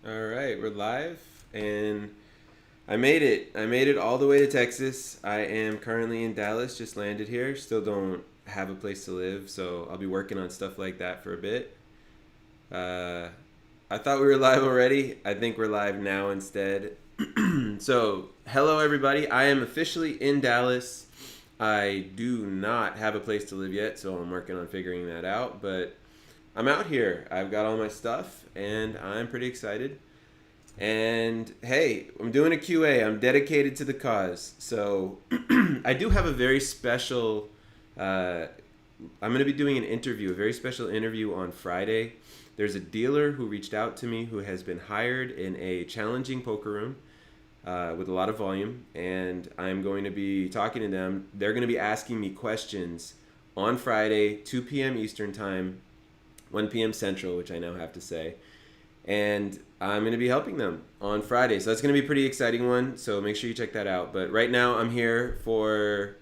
All right, we're live, and I made it. I made it all the way to Texas. I am currently in Dallas, just landed here. Still don't have a place to live, so I'll be working on stuff like that for a bit. Uh, I thought we were live already. I think we're live now instead. So, hello everybody. I am officially in Dallas. I do not have a place to live yet, so I'm working on figuring that out, but I'm out here. I've got all my stuff, and I'm pretty excited. And hey, I'm doing a QA. I'm dedicated to the cause. So I do have a very special. Uh, I'm going to be doing an interview, a very special interview on Friday. There's a dealer who reached out to me who has been hired in a challenging poker room with a lot of volume, and I'm going to be talking to them. They're going to be asking me questions on Friday, 2 p.m. Eastern Time, 1 p.m. Central, which I now have to say, and I'm going to be helping them on Friday. So that's going to be a pretty exciting one. So make sure you check that out. But right now, I'm here for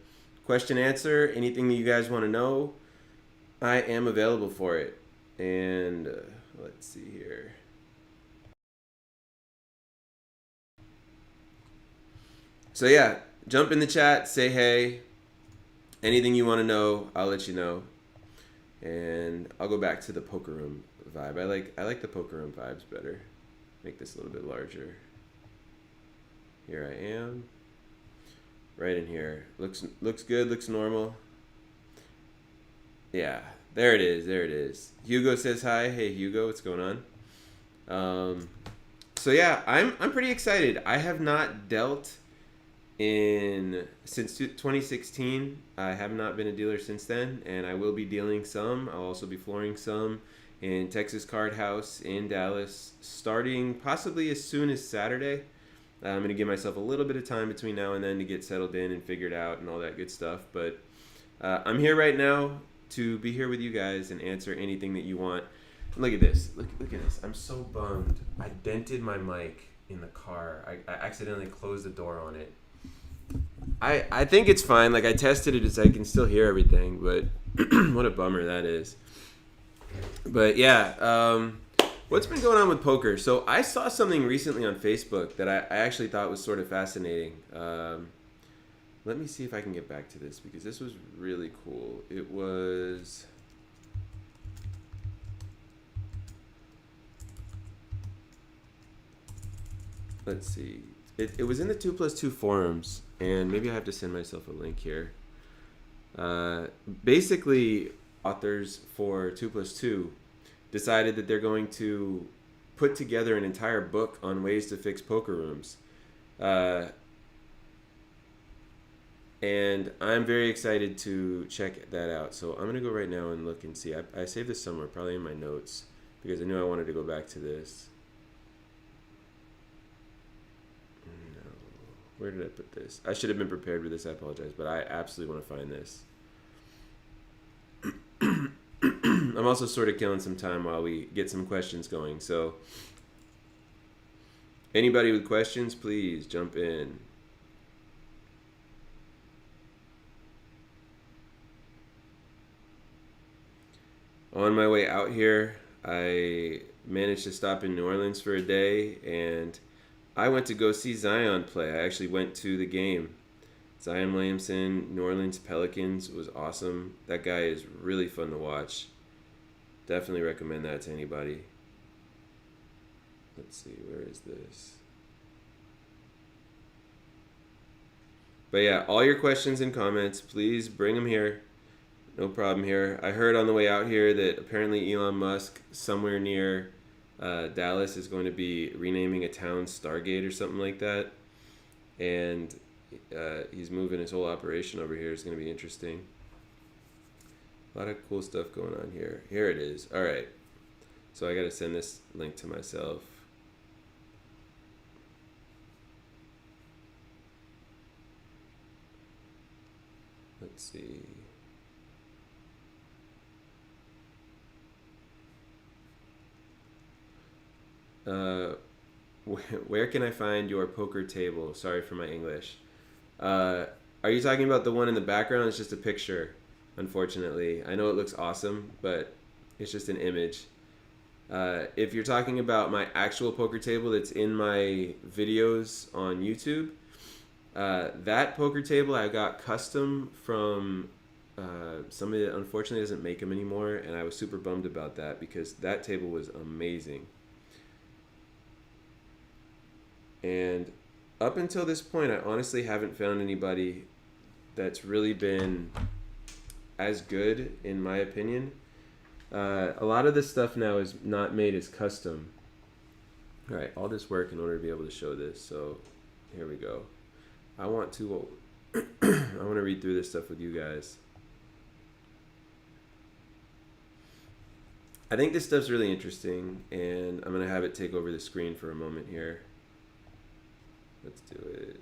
question answer. Anything that you guys want to know, I am available for it. And let's see here. So yeah, jump in the chat, say hey. Anything you want to know, I'll let you know. And I'll go back to the poker room vibe. I like the poker room vibes better. Make this a little bit larger. Here I am. Right in here. Looks good, looks normal. Yeah. There it is. There it is. Hugo says hi. Hey Hugo, what's going on? Um so yeah, I'm pretty excited. I have not dealt in since 2016. I have not been a dealer since then, and I will be dealing some. I'll also be flooring some in Texas Card House in Dallas, starting possibly as soon as Saturday. I'm going to give myself a little bit of time between now and then to get settled in and figured out and all that good stuff. But I'm here right now to be here with you guys and answer anything that you want. Look at this. Look at this. I'm so bummed. I dented my mic in the car. I accidentally closed the door on it. I think it's fine. Like I tested it, I can still hear everything, but what a bummer that is. But yeah, what's been going on with poker? So I saw something recently on Facebook that I actually thought was sort of fascinating. Let me see if I can get back to this because this was really cool. It was. Let's see. It was in the 2+2 forums, and maybe I have to send myself a link here. Basically, authors for 2+2 decided that they're going to put together an entire book on ways to fix poker rooms. Uh, and I'm very excited to check that out. So I'm going to go right now and look and see. I saved this somewhere, probably in my notes, because I knew I wanted to go back to this. No. Where did I put this? I should have been prepared with this. I apologize, but I absolutely want to find this. I'm also sort of killing some time while we get some questions going. So anybody with questions, please jump in. On my way out here, I managed to stop in New Orleans for a day, and I went to go see Zion play. I actually went to the game. Zion Williamson, New Orleans Pelicans was awesome. That guy is really fun to watch. Definitely recommend that to anybody. Let's see, where is this? But yeah, all your questions and comments, please bring them here. No problem here. I heard on the way out here that apparently Elon Musk, somewhere near Dallas, is going to be renaming a town Stargate or something like that. And he's moving his whole operation over here. It's going to be interesting. A lot of cool stuff going on here. Here it is. All right. So I got to send this link to myself. Let's see. Uh, where can I find your poker table? Sorry for my English. Uh, are you talking about the one in the background? It's just a picture, unfortunately. I know it looks awesome, but it's just an image. If you're talking about my actual poker table that's in my videos on YouTube, that poker table I got custom from somebody that unfortunately doesn't make them anymore, and I was super bummed about that because that table was amazing. And up until this point, I honestly haven't found anybody that's really been as good, in my opinion. A lot of this stuff now is not made as custom. All right, all this work in order to be able to show this. So here we go. I want to read through this stuff with you guys. I think this stuff's really interesting, and I'm gonna have it take over the screen for a moment here. Let's do it.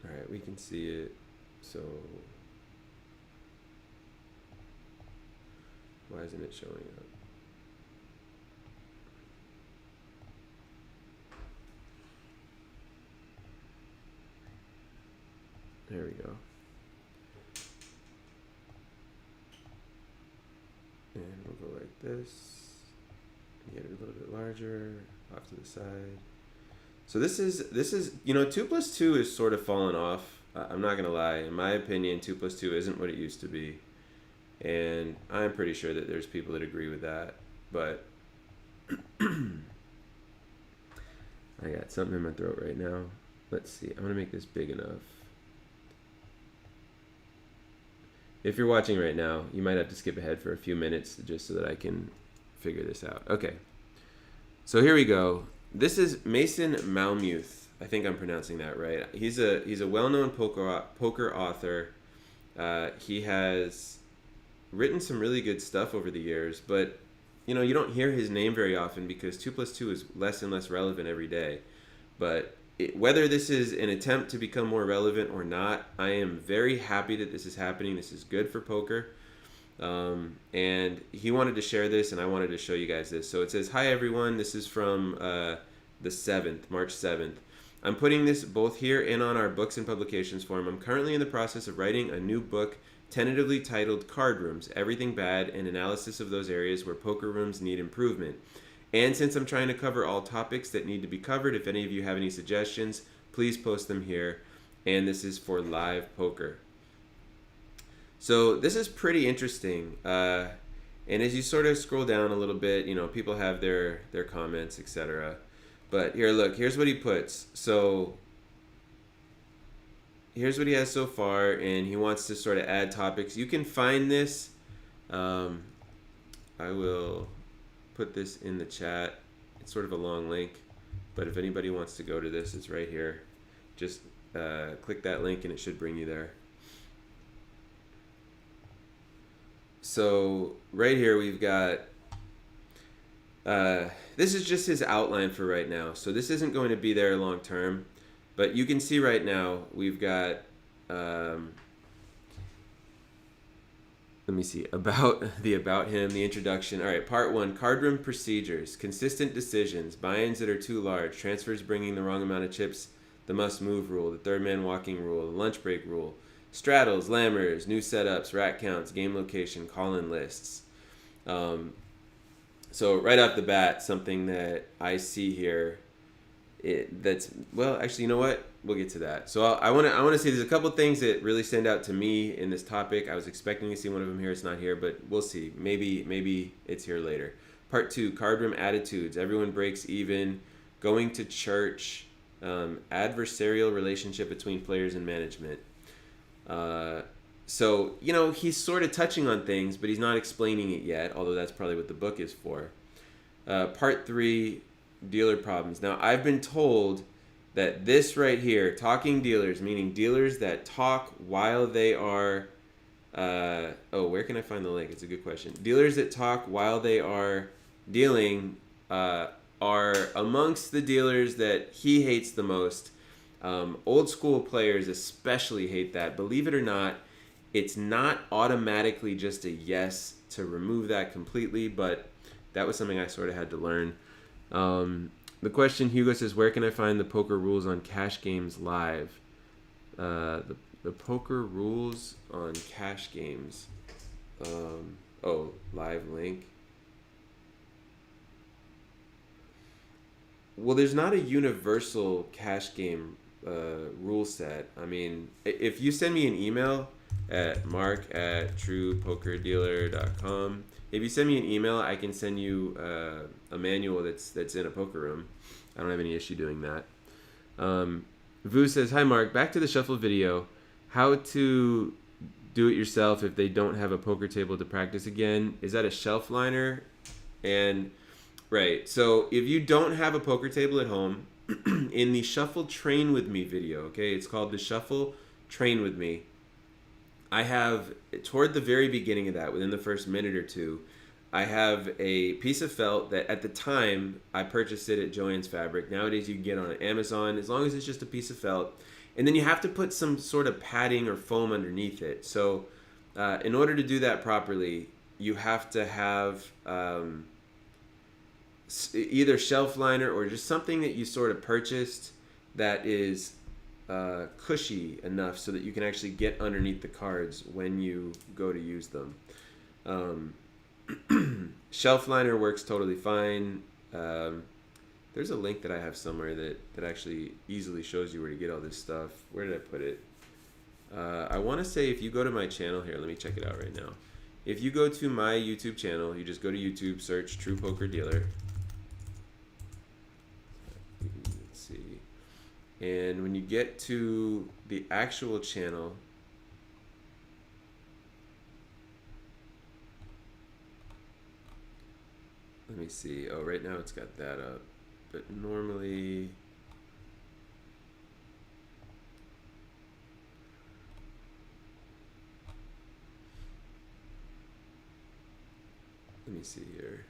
All right, we can see it. So why isn't it showing up? There we go. And we'll go like this. Get it a little bit larger, off to the side. So this is 2 plus 2 is sort of fallen off. I'm not gonna lie. In my opinion, 2 plus 2 isn't what it used to be, and I'm pretty sure that there's people that agree with that. But I got something in my throat right now. Let's see. I'm gonna make this big enough. If you're watching right now, you might have to skip ahead for a few minutes just so that I can figure this out. Okay. So here we go. This is Mason Malmuth. I think I'm pronouncing that right. He's a well-known poker author. He has written some really good stuff over the years, but you don't hear his name very often because 2 plus 2 is less and less relevant every day. But whether this is an attempt to become more relevant or not, I am very happy that this is happening. This is good for poker. And he wanted to share this, and I wanted to show you guys this. So it says, "Hi everyone, this is from the 7th, March 7th. I'm putting this both here and on our books and publications forum. I'm currently in the process of writing a new book tentatively titled Card Rooms, Everything Bad, and analysis of those areas where poker rooms need improvement. And since I'm trying to cover all topics that need to be covered, if any of you have any suggestions, please post them here. And this is for live poker." So this is pretty interesting. And as you sort of scroll down a little bit, people have their comments, etc. But here, look, here's what he puts. So here's what he has so far, and he wants to sort of add topics. You can find this. I will put this in the chat. It's sort of a long link, but if anybody wants to go to this, it's right here. Just click that link and it should bring you there. So right here we've got this is just his outline for right now, so this isn't going to be there long term, but you can see right now we've got let me see, about him, the introduction. All right, part 1, card room procedures, consistent decisions, buy-ins that are too large, transfers bringing the wrong amount of chips, the must-move rule, the third man walking rule, the lunch break rule, straddles, lammers, new setups, rack counts, game location, call-in lists. So right off the bat, something that I see here, actually, you know what? We'll get to that. So I want to say there's a couple things that really stand out to me in this topic. I was expecting to see one of them here. It's not here, but we'll see. Maybe it's here later. Part 2, card room attitudes. Everyone breaks even. Going to church. Adversarial relationship between players and management. So, he's sort of touching on things, but he's not explaining it yet, although that's probably what the book is for. Part 3, dealer problems. Now, I've been told that this right here, talking dealers, meaning dealers that talk while they are... where can I find the link? It's a good question. Dealers that talk while they are dealing are amongst the dealers that he hates the most. Old school players especially hate that. Believe it or not, it's not automatically just a yes to remove that completely, but that was something I sort of had to learn. The question, Hugo says, where can I find the poker rules on Cash Games Live? The poker rules on Cash Games. Live link. Well, there's not a universal cash game rule set. I mean, if you send me an email at mark@truepokerdealer.com, if you send me an email, I can send you a manual that's in a poker room. I don't have any issue doing that. Vu says, "Hi Mark, back to the shuffle video. How to do it yourself if they don't have a poker table to practice again? Is that a shelf liner?" And right, so if you don't have a poker table at home, in the Shuffle Train With Me video, okay, it's called the Shuffle Train With Me. I have, toward the very beginning of that, within the first minute or two, I have a piece of felt that at the time I purchased it at Joann's Fabric. Nowadays you can get on Amazon as long as it's just a piece of felt. And then you have to put some sort of padding or foam underneath it. So in order to do that properly, you have to have either shelf liner or just something that you sort of purchased that is cushy enough so that you can actually get underneath the cards when you go to use them. Shelf liner works totally fine. There's a link that I have somewhere that actually easily shows you where to get all this stuff. Where did I put it? I want to say if you go to my channel here, let me check it out right now. If you go to my YouTube channel, you just go to YouTube, search True Poker Dealer. Let's see. And when you get to the actual channel, let me see. Oh, right now it's got that up. But normally, let me see here.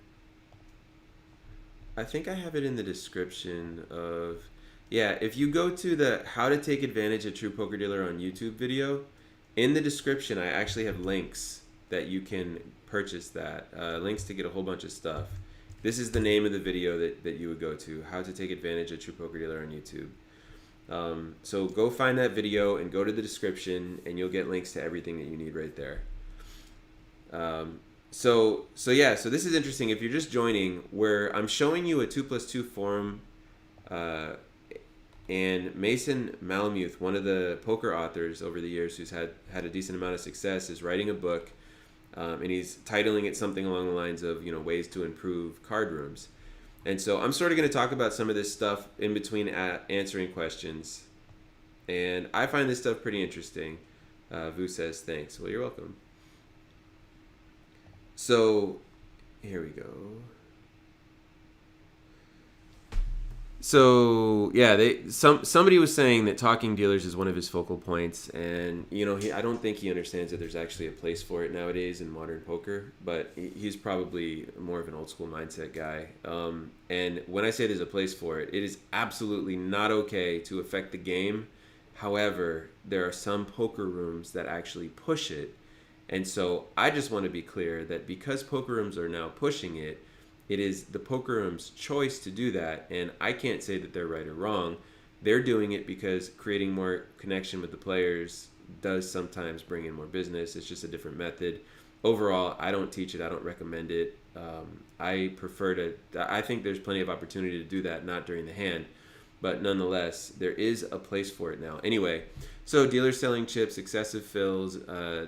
I think I have it in the description of, yeah, if you go to the How to Take Advantage of True Poker Dealer on YouTube video, in the description I actually have links that you can purchase that, links to get a whole bunch of stuff. This is the name of the video that you would go to, How to Take Advantage of True Poker Dealer on YouTube. So go find that video and go to the description and you'll get links to everything that you need right there. So this is interesting. If you're just joining, where I'm showing you a 2+2 forum, and Mason Malamuth, one of the poker authors over the years who's had a decent amount of success, is writing a book. And he's titling it something along the lines of, ways to improve card rooms. And so I'm sort of going to talk about some of this stuff in between answering questions. And I find this stuff pretty interesting. Vu says, thanks. Well, you're welcome. So here we go. So yeah, somebody was saying that talking dealers is one of his focal points, and I don't think he understands that there's actually a place for it nowadays in modern poker. But he's probably more of an old school mindset guy. And when I say there's a place for it, it is absolutely not okay to affect the game. However, there are some poker rooms that actually push it, and so I just want to be clear that because poker rooms are now pushing it, it is the poker room's choice to do that, and I can't say that they're right or wrong. They're doing it because creating more connection with the players does sometimes bring in more business. It's just a different method. Overall, I don't teach it. I don't recommend it. I think there's plenty of opportunity to do that, not during the hand, but nonetheless, there is a place for it now. Anyway, so dealers selling chips, excessive fills,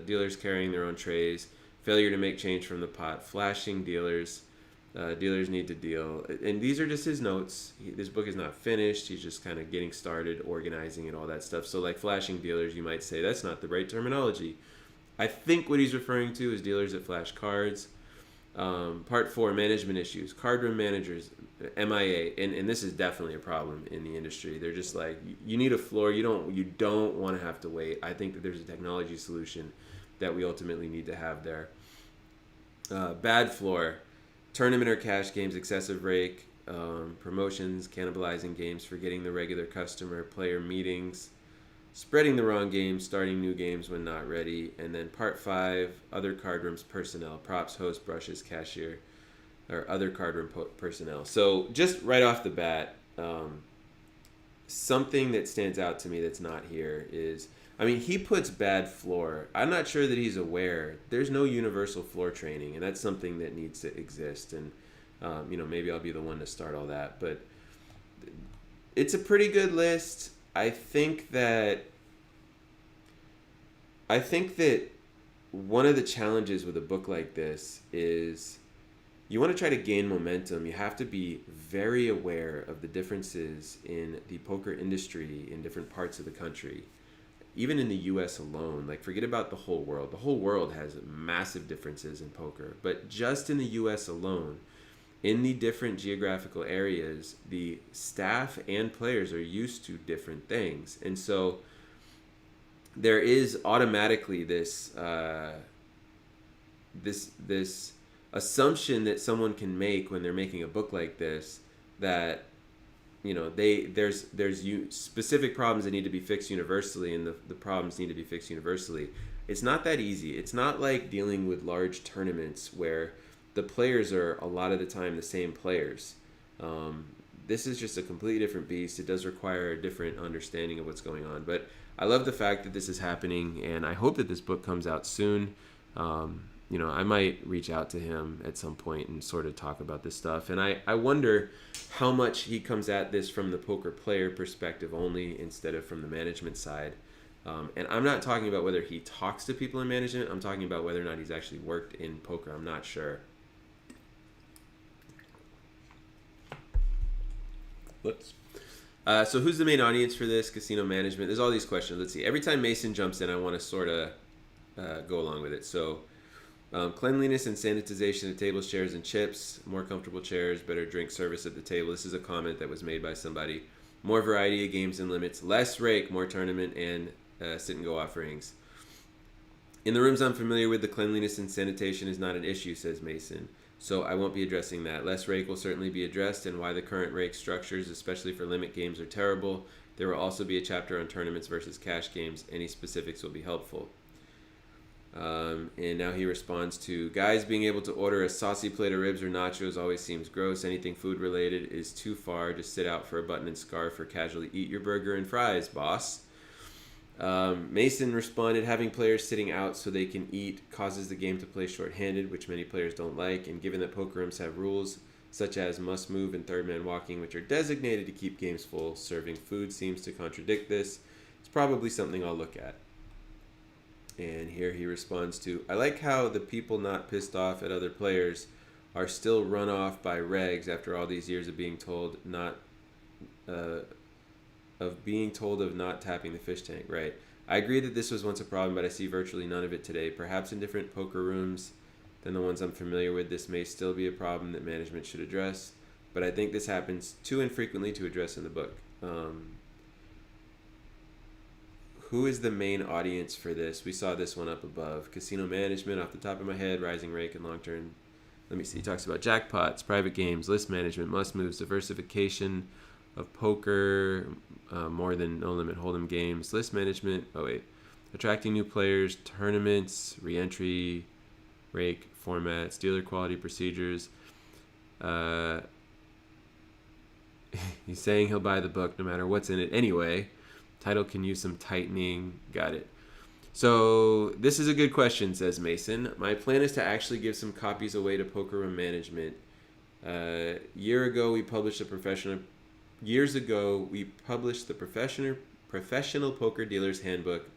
dealers carrying their own trays, failure to make change from the pot, flashing dealers, dealers need to deal. And these are just his notes. This book is not finished. He's just kind of getting started, organizing and all that stuff. So like flashing dealers, you might say that's not the right terminology. I think what he's referring to is dealers that flash cards. Part 4, management issues. Card room managers, MIA, and this is definitely a problem in the industry. They're just like, you need a floor. You don't want to have to wait. I think that there's a technology solution that we ultimately need to have there. Bad floor. Tournament or cash games, excessive rake, promotions, cannibalizing games, forgetting the regular customer, player meetings, spreading the wrong games, starting new games when not ready, and then part 5, other card rooms personnel, props, host, brushes, cashier, or other card room personnel. So just right off the bat, something that stands out to me that's not here is, he puts bad floor. I'm not sure that he's aware. There's no universal floor training, and that's something that needs to exist. And, maybe I'll be the one to start all that. But it's a pretty good list. I think that one of the challenges with a book like this is you want to try to gain momentum. You have to be very aware of the differences in the poker industry in different parts of the country. Even in the US alone, like forget about the whole world. The whole world has massive differences in poker, but just in the US alone, in the different geographical areas, the staff and players are used to different things. And so there is automatically this assumption that someone can make when they're making a book like this, that there's specific problems that need to be fixed universally, and the problems need to be fixed universally. It's not that easy. It's not like dealing with large tournaments where the players are a lot of the time the same players. This is just a completely different beast. It does require a different understanding of what's going on. But I love the fact that this is happening, and I hope that this book comes out soon. I might reach out to him at some point and sort of talk about this stuff. And I wonder how much he comes at this from the poker player perspective only instead of from the management side. And I'm not talking about whether he talks to people in management. I'm talking about whether or not he's actually worked in poker. I'm not sure. So who's the main audience for this? Casino management. There's all these questions. Let's see. Every time Mason jumps in, I want to sort of go along with it. So cleanliness and sanitization of tables, chairs, and chips. More comfortable chairs, better drink service at the table. This is a comment that was made by somebody. More variety of games and limits. Less rake, more tournament, and sit and go offerings. In the rooms I'm familiar with, the cleanliness and sanitation is not an issue, says Mason. So I won't be addressing that. Less rake will certainly be addressed, and why the current rake structures, especially for limit games, are terrible. There will also be a chapter on tournaments versus cash games. Any specifics will be helpful. And now he responds to, guys being able to order a saucy plate of ribs or nachos always seems gross. Anything food related is too far. Just sit out for a button and scarf or casually eat your burger and fries, boss. Mason responded, having players sitting out so they can eat causes the game to play short-handed, which many players don't like, and given that poker rooms have rules such as must move and third man walking, which are designated to keep games full, serving food seems to contradict this. It's probably something I'll look at. And here he responds to, I like how the people not pissed off at other players are still run off by regs after all these years of being told of not tapping the fish tank, right? I agree that this was once a problem, but I see virtually none of it today. Perhaps in different poker rooms than the ones I'm familiar with, this may still be a problem that management should address, but I think this happens too infrequently to address in the book. Who is the main audience for this? We saw this one up above. Casino management, off the top of my head, rising rake and long-term. Let me see. He talks about jackpots, private games, list management, must-moves, diversification of poker, more than no-limit hold'em games, list management. Attracting new players, tournaments, re-entry, rake, formats, dealer quality procedures. He's saying he'll buy the book no matter what's in it anyway. Title can use some tightening. Got it. So this is a good question, says Mason. My plan is to actually give some copies away to poker room management. Years ago, we published the Professional Poker Dealer's Handbook.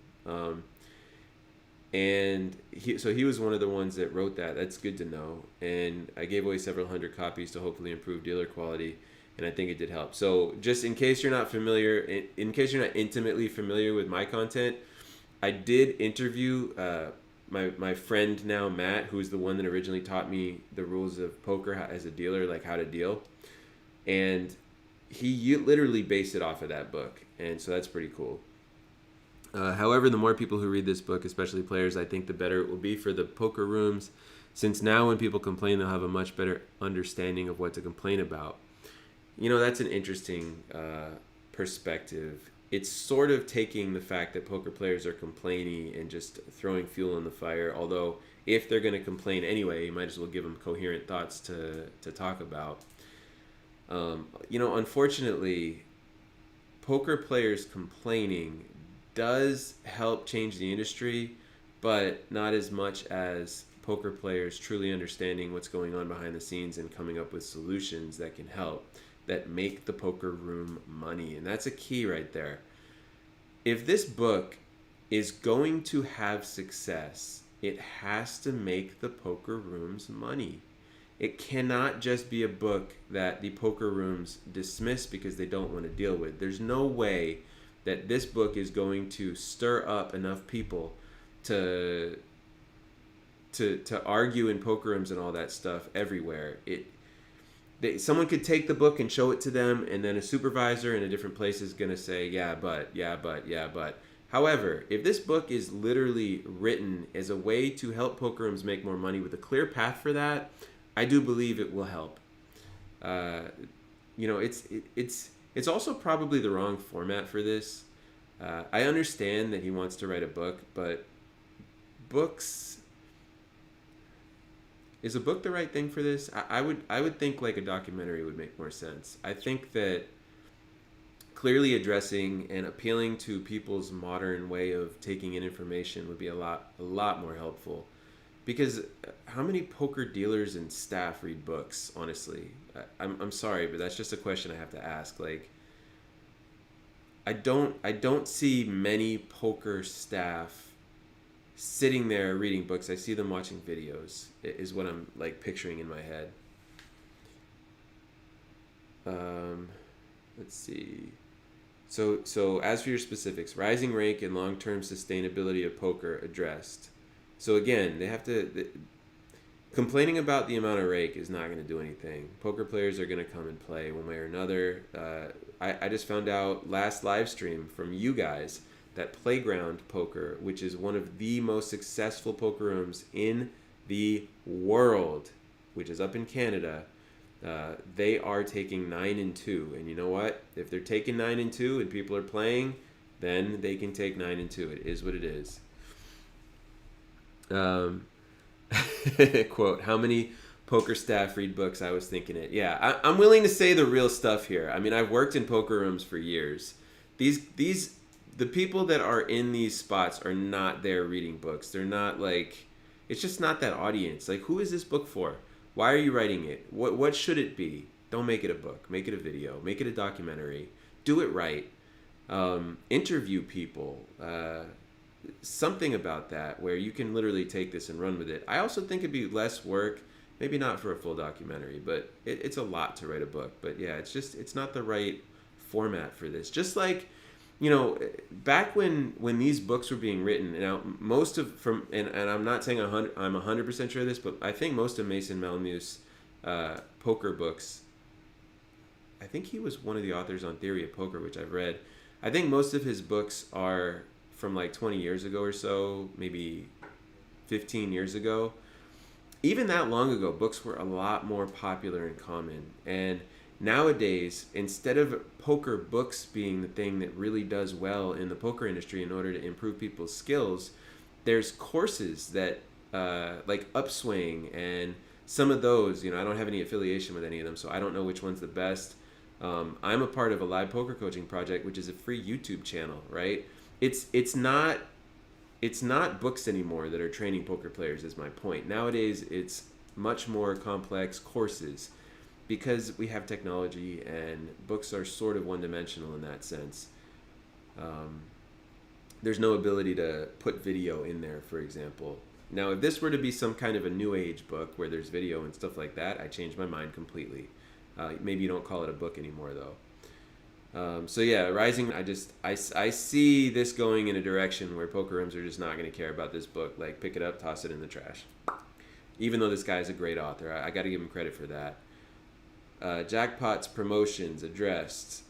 And he was one of the ones that wrote that. That's good to know. And I gave away several hundred copies to hopefully improve dealer quality. And I think it did help. So just in case you're not familiar, in case you're not intimately familiar with my content, I did interview my friend now, Matt, who's the one that originally taught me the rules of poker as a dealer, like how to deal. And he literally based it off of that book. And so that's pretty cool. However, the more people who read this book, especially players, I think the better it will be for the poker rooms, since now when people complain, they'll have a much better understanding of what to complain about. That's an interesting perspective. It's sort of taking the fact that poker players are complaining and just throwing fuel on the fire. Although, if they're going to complain anyway, you might as well give them coherent thoughts to talk about. Unfortunately, poker players complaining does help change the industry, but not as much as poker players truly understanding what's going on behind the scenes and coming up with solutions that can help. that make the poker room money. And that's a key right there. If this book is going to have success, it has to make the poker rooms money. It cannot just be a book that the poker rooms dismiss because they don't want to deal with. There's no way that this book is going to stir up enough people to argue in poker rooms and all that stuff everywhere. Someone could take the book and show it to them, and then a supervisor in a different place is going to say, yeah, but. However, if this book is literally written as a way to help poker rooms make more money with a clear path for that, I do believe it will help. It's also probably the wrong format for this. I understand that he wants to write a book, but is a book the right thing for this? I would think like a documentary would make more sense. I think that clearly addressing and appealing to people's modern way of taking in information would be a lot more helpful. Because how many poker dealers and staff read books, honestly? I'm sorry, but that's just a question I have to ask. Like, I don't see many poker staff sitting there reading books. I see them watching videos, is what I'm like picturing in my head. Let's see. So as for your specifics, rising rank and long-term sustainability of poker addressed. So again, they have to... complaining about the amount of rake is not going to do anything. Poker players are going to come and play one way or another. I just found out last live stream from you guys that Playground Poker, which is one of the most successful poker rooms in the world, which is up in Canada, they are taking 9-2. And you know what? If they're taking 9-2 and people are playing, then they can take 9-2. It is what it is. Quote, how many poker staff read books? I was thinking it. Yeah, I'm willing to say the real stuff here. I mean, I've worked in poker rooms for years. The people that are in these spots are not there reading books. They're not like, it's just not that audience. Like, who is this book for? Why are you writing it? What should it be? Don't make it a book. Make it a video. Make it a documentary. Do it right. Interview people. Something about that where you can literally take this and run with it. I also think it'd be less work, maybe not for a full documentary, but it's a lot to write a book. But yeah, it's not the right format for this. Just like, back when these books were being written, and I'm not saying I'm 100% sure of this, but I think most of Mason Malmuth's poker books, I think he was one of the authors on Theory of Poker, which I've read. I think most of his books are from like 20 years ago or so, maybe 15 years ago. Even that long ago, books were a lot more popular and common. And nowadays, instead of poker books being the thing that really does well in the poker industry in order to improve people's skills, there's courses that like Upswing and some of those, I don't have any affiliation with any of them, so I don't know which one's the best. I'm a part of a live poker coaching project, which is a free YouTube channel, right? It's not books anymore that are training poker players, is my point. Nowadays, it's much more complex courses because we have technology and books are sort of one-dimensional in that sense. There's no ability to put video in there, for example. Now, if this were to be some kind of a new age book where there's video and stuff like that, I change my mind completely. Maybe you don't call it a book anymore, though. So yeah, Rising, I see this going in a direction where poker rooms are just not going to care about this book. Like, pick it up, toss it in the trash. Even though this guy's a great author, I got to give him credit for that. Jackpot's promotions addressed.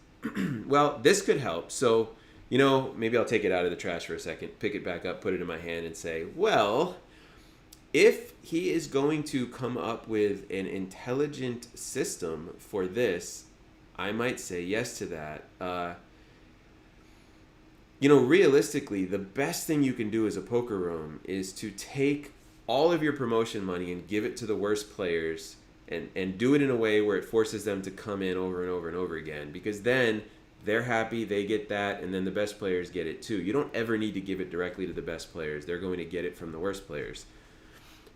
Well, this could help. So, maybe I'll take it out of the trash for a second, pick it back up, put it in my hand and say, well, if he is going to come up with an intelligent system for this, I might say yes to that. Realistically, the best thing you can do as a poker room is to take all of your promotion money and give it to the worst players and do it in a way where it forces them to come in over and over and over again, because then they're happy, they get that, and then the best players get it too. You don't ever need to give it directly to the best players. They're going to get it from the worst players.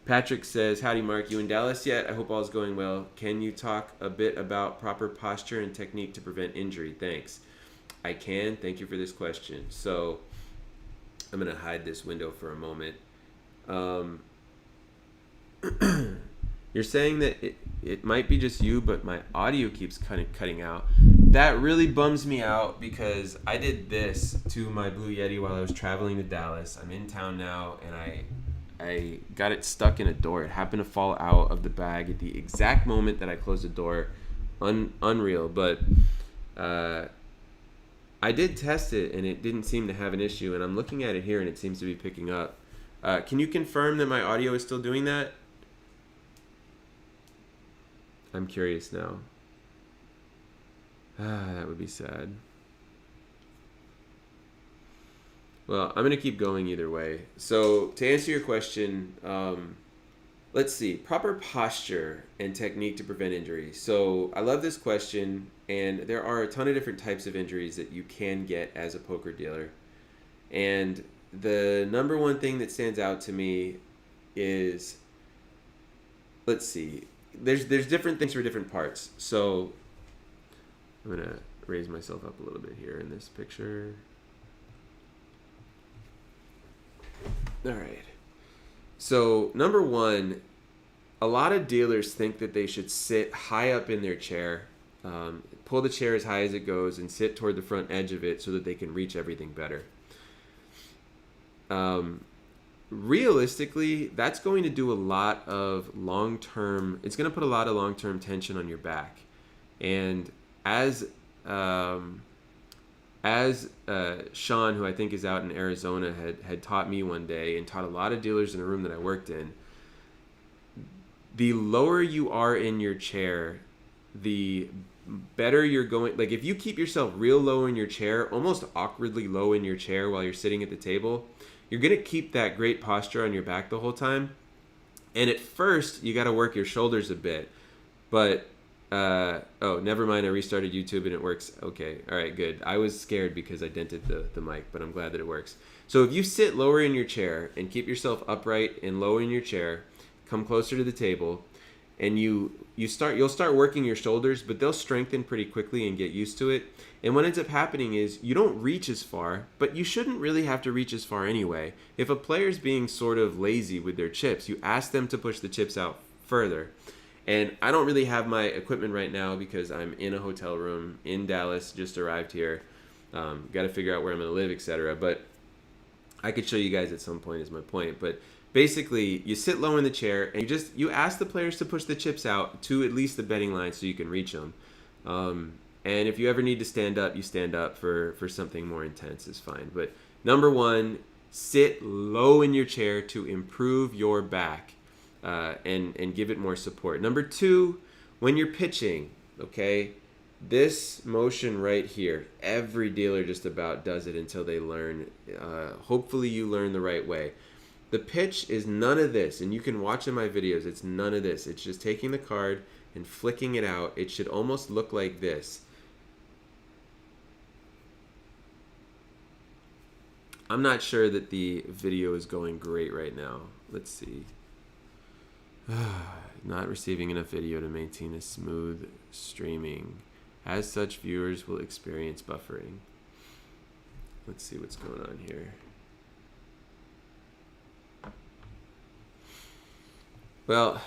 Patrick says, howdy, Mark. You in Dallas yet? I hope all is going well. Can you talk a bit about proper posture and technique to prevent injury? Thanks. I can. Thank you for this question. So I'm going to hide this window for a moment. You're saying that it might be just you, but my audio keeps kind of cutting out. That really bums me out because I did this to my Blue Yeti while I was traveling to Dallas. I'm in town now, and I got it stuck in a door. It happened to fall out of the bag at the exact moment that I closed the door. Unreal, but I did test it, and it didn't seem to have an issue. And I'm looking at it here, and it seems to be picking up. Can you confirm that my audio is still doing that? I'm curious now. That would be sad. Well, I'm going to keep going either way. So to answer your question, let's see. Proper posture and technique to prevent injury. So I love this question, and there are a ton of different types of injuries that you can get as a poker dealer. And the number one thing that stands out to me is, let's see, there's different things for different parts. So I'm going to raise myself up a little bit here in this picture. All right. So number one, a lot of dealers think that they should sit high up in their chair, pull the chair as high as it goes, and sit toward the front edge of it so that they can reach everything better. Realistically, that's going to do a lot of long-term, it's going to put a lot of long-term tension on your back. And as Sean, who I think is out in Arizona, had taught me one day and taught a lot of dealers in a room that I worked in, the lower you are in your chair, the better you're going. Like if you keep yourself real low in your chair, almost awkwardly low in your chair while you're sitting at the table, you're going to keep that great posture on your back the whole time. And at first, you got to work your shoulders a bit. But, oh, never mind. I restarted YouTube and it works. Okay. All right, good. I was scared because I dented the mic, but I'm glad that it works. So if you sit lower in your chair and keep yourself upright and low in your chair, come closer to the table, and you'll start working your shoulders, but they'll strengthen pretty quickly and get used to it. And what ends up happening is you don't reach as far, but you shouldn't really have to reach as far anyway. If a player's being sort of lazy with their chips, you ask them to push the chips out further. And I don't really have my equipment right now because I'm in a hotel room in Dallas, just arrived here. Got to figure out where I'm going to live, etc. But I could show you guys at some point is my point. But basically, you sit low in the chair and you ask the players to push the chips out to at least the betting line so you can reach them. And if you ever need to stand up, you stand up for something more intense is fine. But number one, sit low in your chair to improve your back and give it more support. Number two, when you're pitching, okay, this motion right here, every dealer just about does it until they learn. Hopefully you learn the right way. The pitch is none of this, and you can watch in my videos, it's none of this. It's just taking the card and flicking it out. It should almost look like this. I'm not sure that the video is going great right now. Let's see. Not receiving enough video to maintain a smooth streaming. As such, viewers will experience buffering. Let's see what's going on here. Well,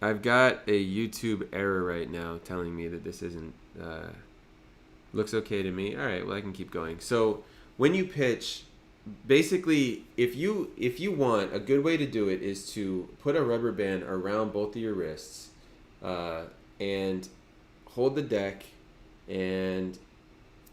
I've got a YouTube error right now telling me that this isn't, looks okay to me. All right, well, I can keep going. So when you pitch, basically, if you want, a good way to do it is to put a rubber band around both of your wrists and hold the deck and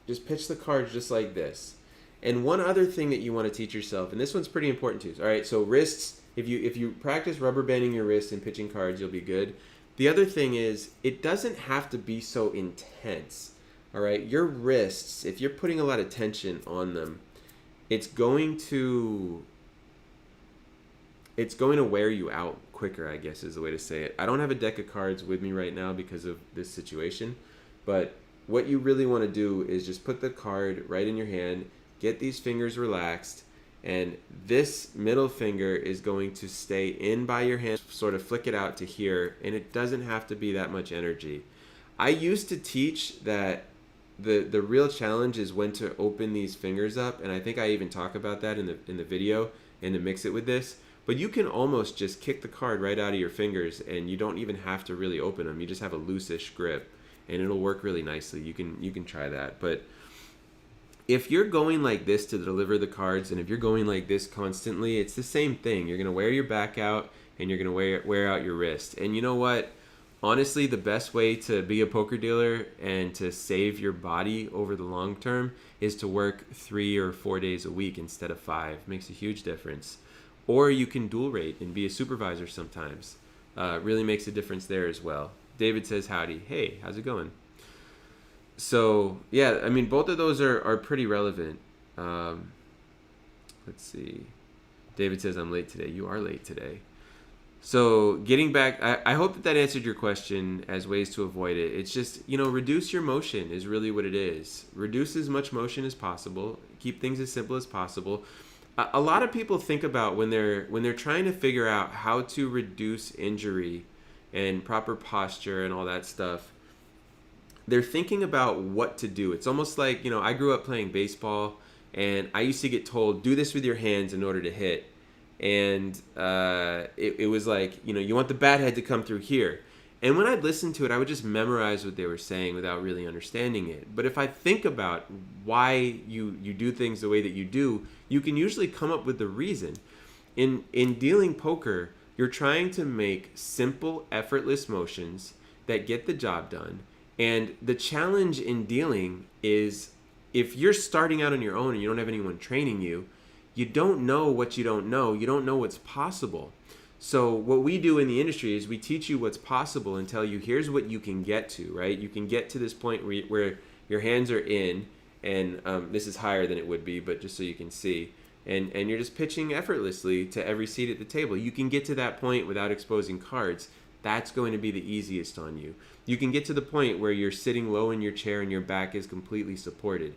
just pitch the cards just like this. And one other thing that you want to teach yourself, and this one's pretty important too. All right, so wrists, if you practice rubber banding your wrists and pitching cards, you'll be good. The other thing is, it doesn't have to be so intense. All right, your wrists, if you're putting a lot of tension on them, it's going to wear you out quicker, I guess is the way to say it. I don't have a deck of cards with me right now because of this situation, but what you really want to do is just put the card right in your hand, get these fingers relaxed, And this middle finger is going to stay in by your hand, sort of flick it out to here, and it doesn't have to be that much energy. I used to teach that the real challenge is when to open these fingers up, and I think I even talk about that in the video and to mix it with this. But you can almost just kick the card right out of your fingers, and you don't even have to really open them. You just have a loose-ish grip, and it'll work really nicely. You can try that. But if you're going like this to deliver the cards, and if you're going like this constantly, it's the same thing. You're gonna wear your back out, and you're gonna wear out your wrist. And you know what? Honestly, the best way to be a poker dealer and to save your body over the long term is to work 3 or 4 days a week instead of 5. Makes a huge difference. Or you can dual rate and be a supervisor sometimes. Really makes a difference there as well. David says, howdy. Hey, how's it going? So, yeah, I mean, both of those are pretty relevant. Let's see. David says, I'm late today. You are late today. So getting back, I hope that answered your question as ways to avoid it. It's just, reduce your motion is really what it is. Reduce as much motion as possible. Keep things as simple as possible. A lot of people think about when they're trying to figure out how to reduce injury and proper posture and all that stuff. They're thinking about what to do. It's almost like, I grew up playing baseball, and I used to get told, do this with your hands in order to hit. And it was like, you want the bat head to come through here. And when I'd listen to it, I would just memorize what they were saying without really understanding it. But if I think about why you do things the way that you do, you can usually come up with the reason. In dealing poker, you're trying to make simple, effortless motions that get the job done. And the challenge in dealing is if you're starting out on your own and you don't have anyone training you, you don't know what you don't know. You don't know what's possible. So what we do in the industry is we teach you what's possible and tell you here's what you can get to, right? You can get to this point where your hands are in, and this is higher than it would be, but just so you can see. And you're just pitching effortlessly to every seat at the table. You can get to that point without exposing cards. That's going to be the easiest on you. You can get to the point where you're sitting low in your chair and your back is completely supported.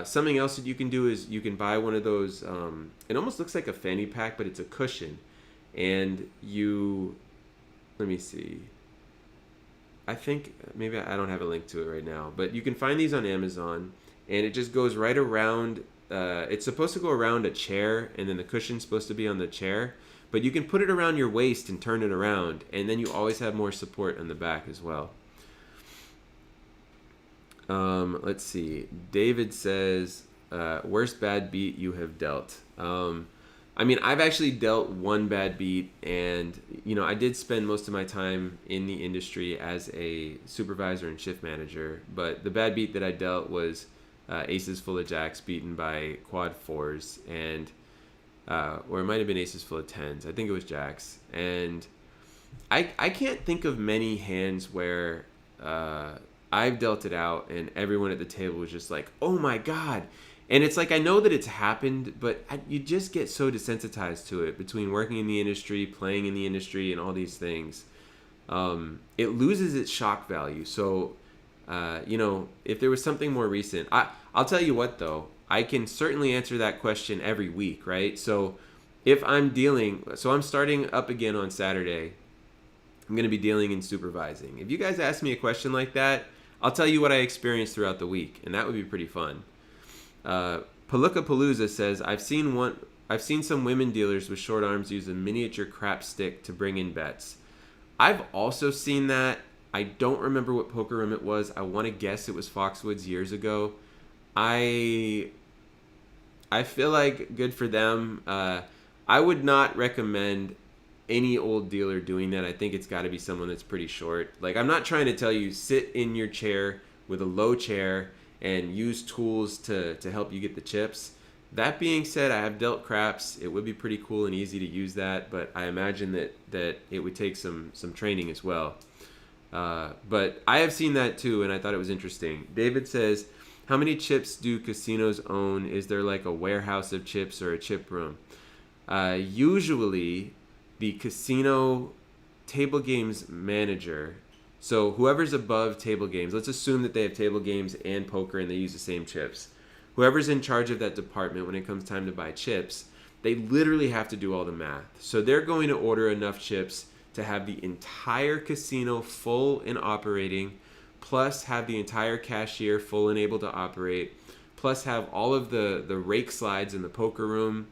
Something else that you can do is you can buy one of those, it almost looks like a fanny pack, but it's a cushion. And let me see. I think, maybe I don't have a link to it right now, but you can find these on Amazon, and it just goes right around, it's supposed to go around a chair, and then the cushion's supposed to be on the chair. But you can put it around your waist and turn it around, and then you always have more support on the back as well. Let's see. David says, worst bad beat you have dealt. I mean, I've actually dealt one bad beat, and, I did spend most of my time in the industry as a supervisor and shift manager, but the bad beat that I dealt was aces full of jacks beaten by quad fours, and or it might have been aces full of tens. I think it was jacks. And I can't think of many hands where I've dealt it out and everyone at the table was just like, oh my God. And it's like, I know that it's happened, but you just get so desensitized to it between working in the industry, playing in the industry, and all these things. It loses its shock value. So, if there was something more recent, I'll tell you what though, I can certainly answer that question every week, right? So if I'm starting up again on Saturday. I'm going to be dealing and supervising. If you guys ask me a question like that, I'll tell you what I experienced throughout the week, and that would be pretty fun. Palooka Palooza says, I've seen some women dealers with short arms use a miniature crap stick to bring in bets. I've also seen that. I don't remember what poker room it was. I want to guess it was Foxwoods years ago. I feel like good for them. I would not recommend any old dealer doing that. I think it's got to be someone that's pretty short. Like, I'm not trying to tell you sit in your chair with a low chair and use tools to help you get the chips. That being said, I have dealt craps. It would be pretty cool and easy to use that, but I imagine that it would take some training as well. But I have seen that too, and I thought it was interesting. David says, how many chips do casinos own? Is there like a warehouse of chips or a chip room? Usually, the casino table games manager, so whoever's above table games, let's assume that they have table games and poker and they use the same chips. whoever's in charge of that department when it comes time to buy chips, they literally have to do all the math. So they're going to order enough chips to have the entire casino full and operating, plus have the entire cashier full and able to operate, plus have all of the rake slides in the poker room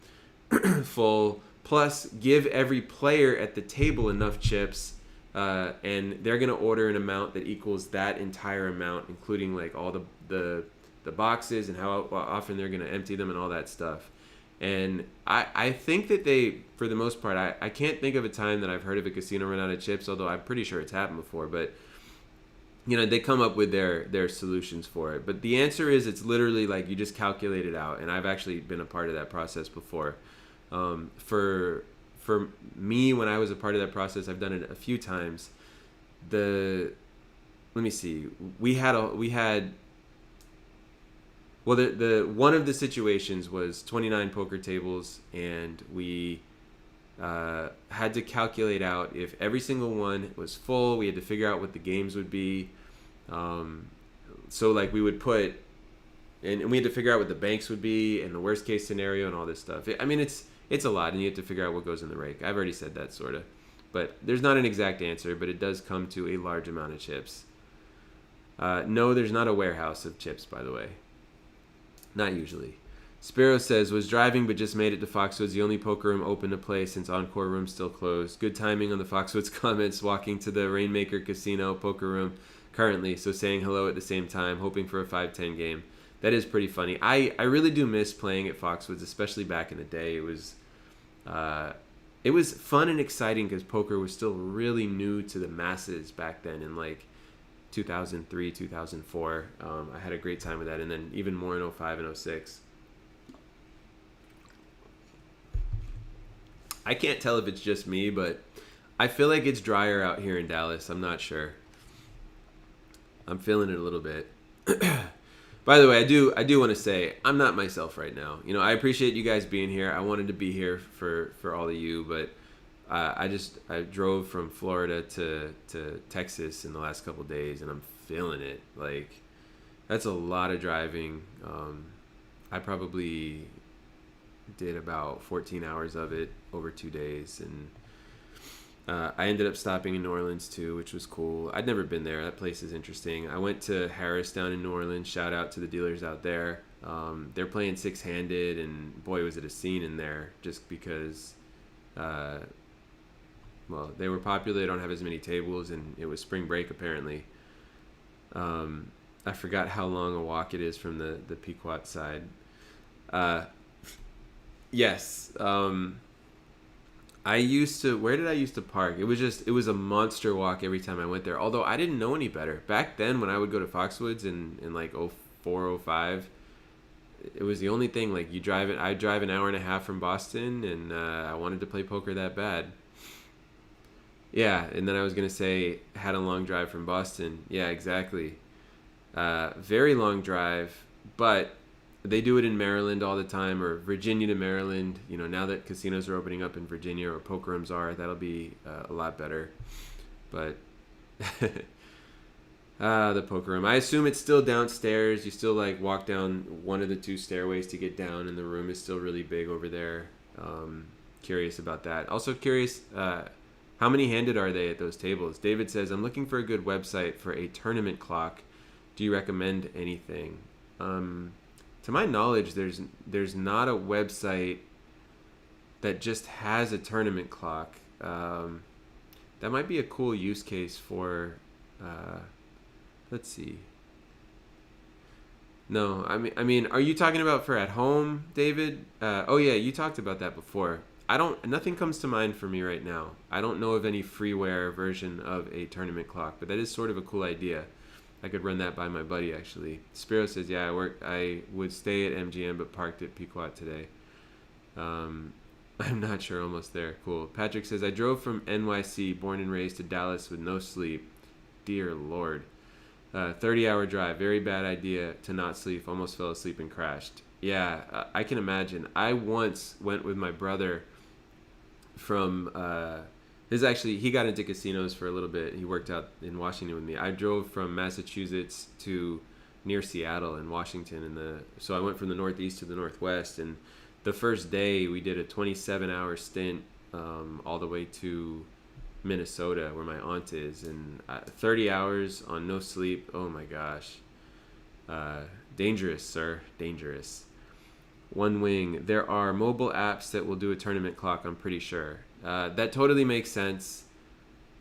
full, plus give every player at the table enough chips, and they're going to order an amount that equals that entire amount, including like all the boxes and how often they're going to empty them and all that stuff. And I think that they, for the most part, I can't think of a time that I've heard of a casino run out of chips, although I'm pretty sure it's happened before, but they come up with their solutions for it. But the answer is it's literally like you just calculate it out, and I've actually been a part of that process before. For me, when I was a part of that process, I've done it a few times. Let me see. The one of the situations was 29 poker tables, and we had to calculate out if every single one was full. We had to figure out what the games would be. So like we would put, and we had to figure out what the banks would be and the worst case scenario and all this stuff. It's a lot, and you have to figure out what goes in the rake. I've already said that, sort of. But there's not an exact answer, but it does come to a large amount of chips. No, there's not a warehouse of chips, by the way. Not usually. Sparrow says, was driving but just made it to Foxwoods, the only poker room open to play since Encore room's still closed. Good timing on the Foxwoods comments, walking to the Rainmaker Casino poker room currently, so saying hello at the same time, hoping for a 5-10 game. That is pretty funny. I really do miss playing at Foxwoods, especially back in the day. It was fun and exciting because poker was still really new to the masses back then in like 2003, 2004. I had a great time with that, and then even more in 05 and 06. I can't tell if it's just me, but I feel like it's drier out here in Dallas. I'm not sure. I'm feeling it a little bit. By the way, I do want to say I'm not myself right now. I appreciate you guys being here. I wanted to be here for all of you, but I drove from Florida to Texas in the last couple of days, and I'm feeling it. Like, that's a lot of driving. I probably did about 14 hours of it over 2 days, and I ended up stopping in New Orleans too, which was cool. I'd never been there. That place is interesting. I went to Harris down in New Orleans. Shout out to the dealers out there. They're playing six-handed, and boy, was it a scene in there, just because they were popular. They don't have as many tables, and it was spring break apparently. I forgot how long a walk it is from the Pequot side. Yes. Where did I used to park? It was a monster walk every time I went there. Although I didn't know any better. Back then when I would go to Foxwoods in like 04, 05, it was the only thing. Like I drive an hour and a half from Boston, and I wanted to play poker that bad. Yeah, and then I was going to say, had a long drive from Boston. Yeah, exactly. Very long drive, but they do it in Maryland all the time, or Virginia to Maryland. Now that casinos are opening up in Virginia, or poker rooms are, that'll be a lot better. But the poker room. I assume it's still downstairs. You still like walk down one of the two stairways to get down, and the room is still really big over there. Curious about that. Also curious, how many handed are they at those tables? David says, I'm looking for a good website for a tournament clock. Do you recommend anything? To my knowledge, there's not a website that just has a tournament clock. That might be a cool use case for, let's see. No, I mean, are you talking about for at home, David? Oh yeah, you talked about that before. Nothing comes to mind for me right now. I don't know of any freeware version of a tournament clock, but that is sort of a cool idea. I could run that by my buddy, actually. Spiro says, yeah, I would stay at MGM, but parked at Pequot today. I'm not sure, almost there. Cool. Patrick says, I drove from NYC, born and raised, to Dallas with no sleep. Dear Lord. 30-hour drive. Very bad idea to not sleep. Almost fell asleep and crashed. Yeah, I can imagine. I once went with my brother from... he got into casinos for a little bit. He worked out in Washington with me. I drove from Massachusetts to near Seattle and Washington. So I went from the Northeast to the Northwest, and the first day we did a 27-hour stint all the way to Minnesota, where my aunt is, and 30 hours on no sleep. Oh my gosh. Dangerous, sir. Dangerous. One Wing. There are mobile apps that will do a tournament clock, I'm pretty sure. That totally makes sense.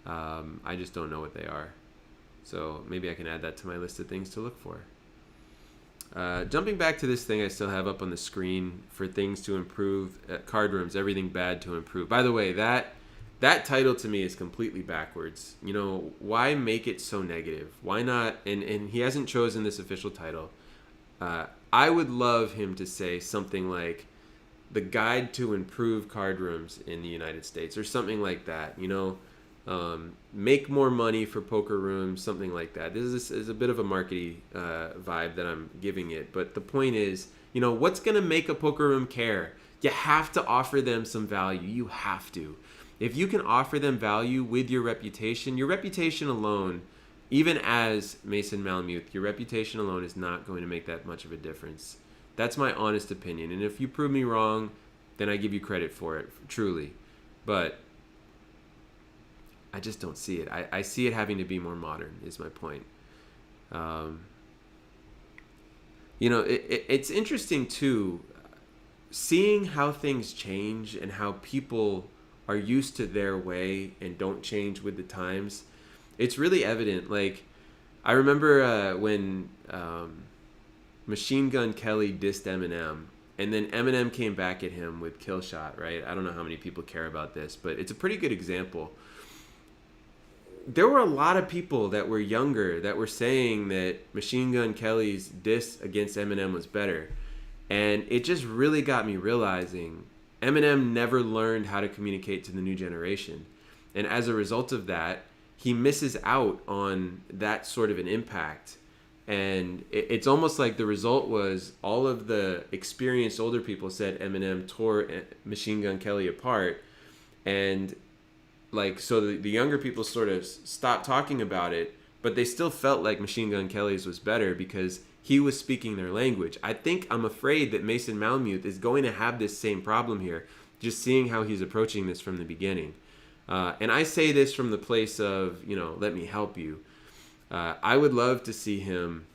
I just don't know what they are. So maybe I can add that to my list of things to look for. Jumping back to this thing I still have up on the screen for things to improve. Card rooms, everything bad to improve. By the way, that title to me is completely backwards. You know, why make it so negative? Why not? And he hasn't chosen this official title. I would love him to say something like the guide to improve card rooms in the United States, or something like that. You know, make more money for poker rooms, something like that. This is a bit of a markety vibe that I'm giving it. But the point is, you know, what's going to make a poker room care? You have to offer them some value. You have to. If you can offer them value with your reputation alone, even as Mason Malmuth, your reputation alone is not going to make that much of a difference. That's my honest opinion. And if you prove me wrong, then I give you credit for it, truly. But I just don't see it. I see it having to be more modern, is my point. You know, it's interesting, too, seeing how things change and how people are used to their way and don't change with the times. It's really evident. Like, I remember when Machine Gun Kelly dissed Eminem, and then Eminem came back at him with Kill Shot, right? I don't know how many people care about this, but it's a pretty good example. There were a lot of people that were younger that were saying that Machine Gun Kelly's diss against Eminem was better. And it just really got me realizing Eminem never learned how to communicate to the new generation. And as a result of that, he misses out on that sort of an impact. And it's almost like the result was all of the experienced older people said Eminem tore Machine Gun Kelly apart. And like, so the younger people sort of stopped talking about it, but they still felt like Machine Gun Kelly's was better because he was speaking their language. I'm afraid that Mason Malmuth is going to have this same problem here, just seeing how he's approaching this from the beginning. And I say this from the place of, you know, let me help you. I would love to see him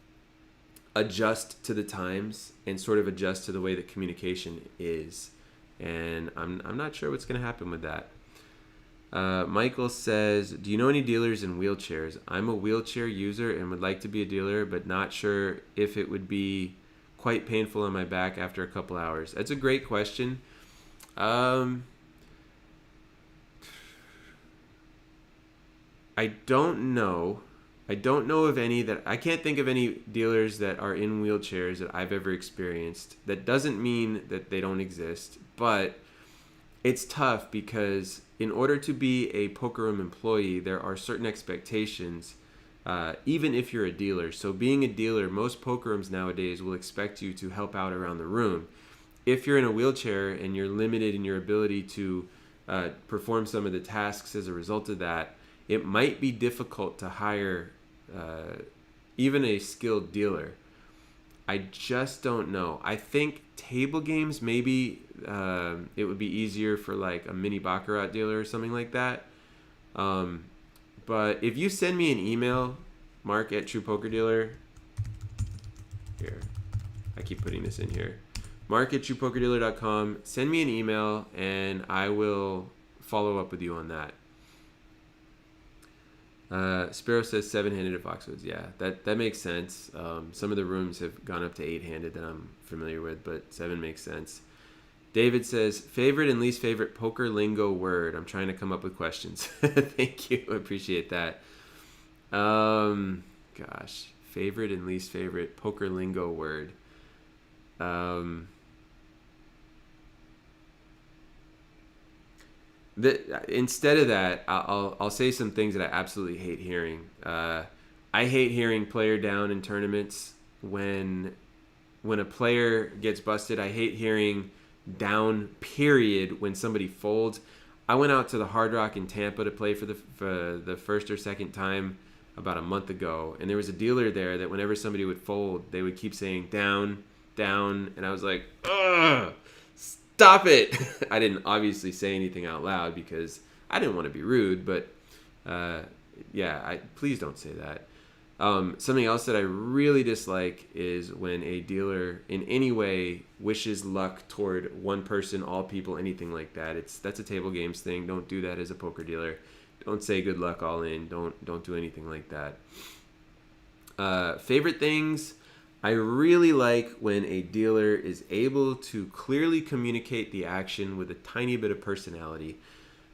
adjust to the times and sort of adjust to the way that communication is. And I'm not sure what's going to happen with that. Michael says, do you know any dealers in wheelchairs? I'm a wheelchair user and would like to be a dealer, but not sure if it would be quite painful on my back after a couple hours. That's a great question. I don't know. I can't think of any dealers that are in wheelchairs that I've ever experienced. That doesn't mean that they don't exist, but it's tough because in order to be a poker room employee, there are certain expectations, even if you're a dealer. So being a dealer, most poker rooms nowadays will expect you to help out around the room. If you're in a wheelchair and you're limited in your ability to perform some of the tasks as a result of that, it might be difficult to hire even a skilled dealer. I just don't know. I think table games, maybe it would be easier for like a mini Baccarat dealer or something like that. But if you send me an email, Mark at Truepokerdealer, here, I keep putting this in here, Mark at Truepokerdealer.com, send me an email and I will follow up with you on that. Sparrow says 7-handed at Foxwoods. Yeah, that makes sense. Some of the rooms have gone up to 8-handed that I'm familiar with, but 7 makes sense. David says, favorite and least favorite poker lingo word. I'm trying to come up with questions. Thank you. I appreciate that. Gosh, favorite and least favorite poker lingo word. Instead of that, I'll say some things that I absolutely hate hearing. I hate hearing player down in tournaments. When a player gets busted, I hate hearing down, period, when somebody folds. I went out to the Hard Rock in Tampa to play for the first or second time about a month ago, and there was a dealer there that whenever somebody would fold, they would keep saying down, down, and I was like, ugh, stop it. I didn't obviously say anything out loud because I didn't want to be rude, but please don't say that. Something else that I really dislike is when a dealer in any way wishes luck toward one person, all people, anything like that. That's a table games thing. Don't do that as a poker dealer. Don't say good luck all in. Don't do anything like that. Favorite things, I really like when a dealer is able to clearly communicate the action with a tiny bit of personality.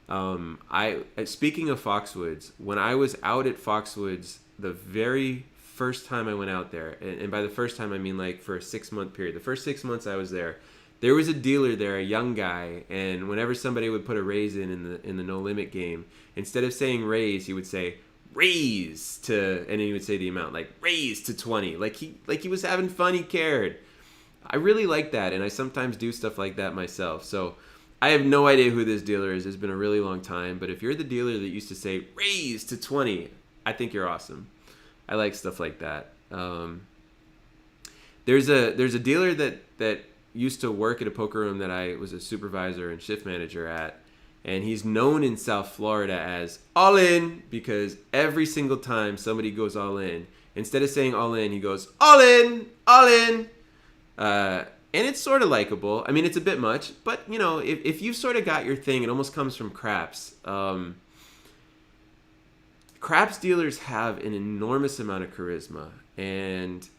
Speaking of Foxwoods, when I was out at Foxwoods the very first time I went out there, and by the first time I mean like for a 6-month period, the first 6 months I was there was a dealer there, a young guy, and whenever somebody would put a raise in the no limit game, instead of saying raise, he would say raise to, and then he would say the amount, like raise to 20, like he was having fun, he cared. I really like that, and I sometimes do stuff like that myself. So I have no idea who this dealer is. It's been a really long time, but if you're the dealer that used to say raise to 20, I think you're awesome. I like stuff like that. There's a dealer that used to work at a poker room that I was a supervisor and shift manager at, and he's known in South Florida as all in, because every single time somebody goes all in, instead of saying all in, he goes all in, all in. And it's sort of likable. I mean, it's a bit much, but you know, if you've sort of got your thing, it almost comes from craps. Craps dealers have an enormous amount of charisma, and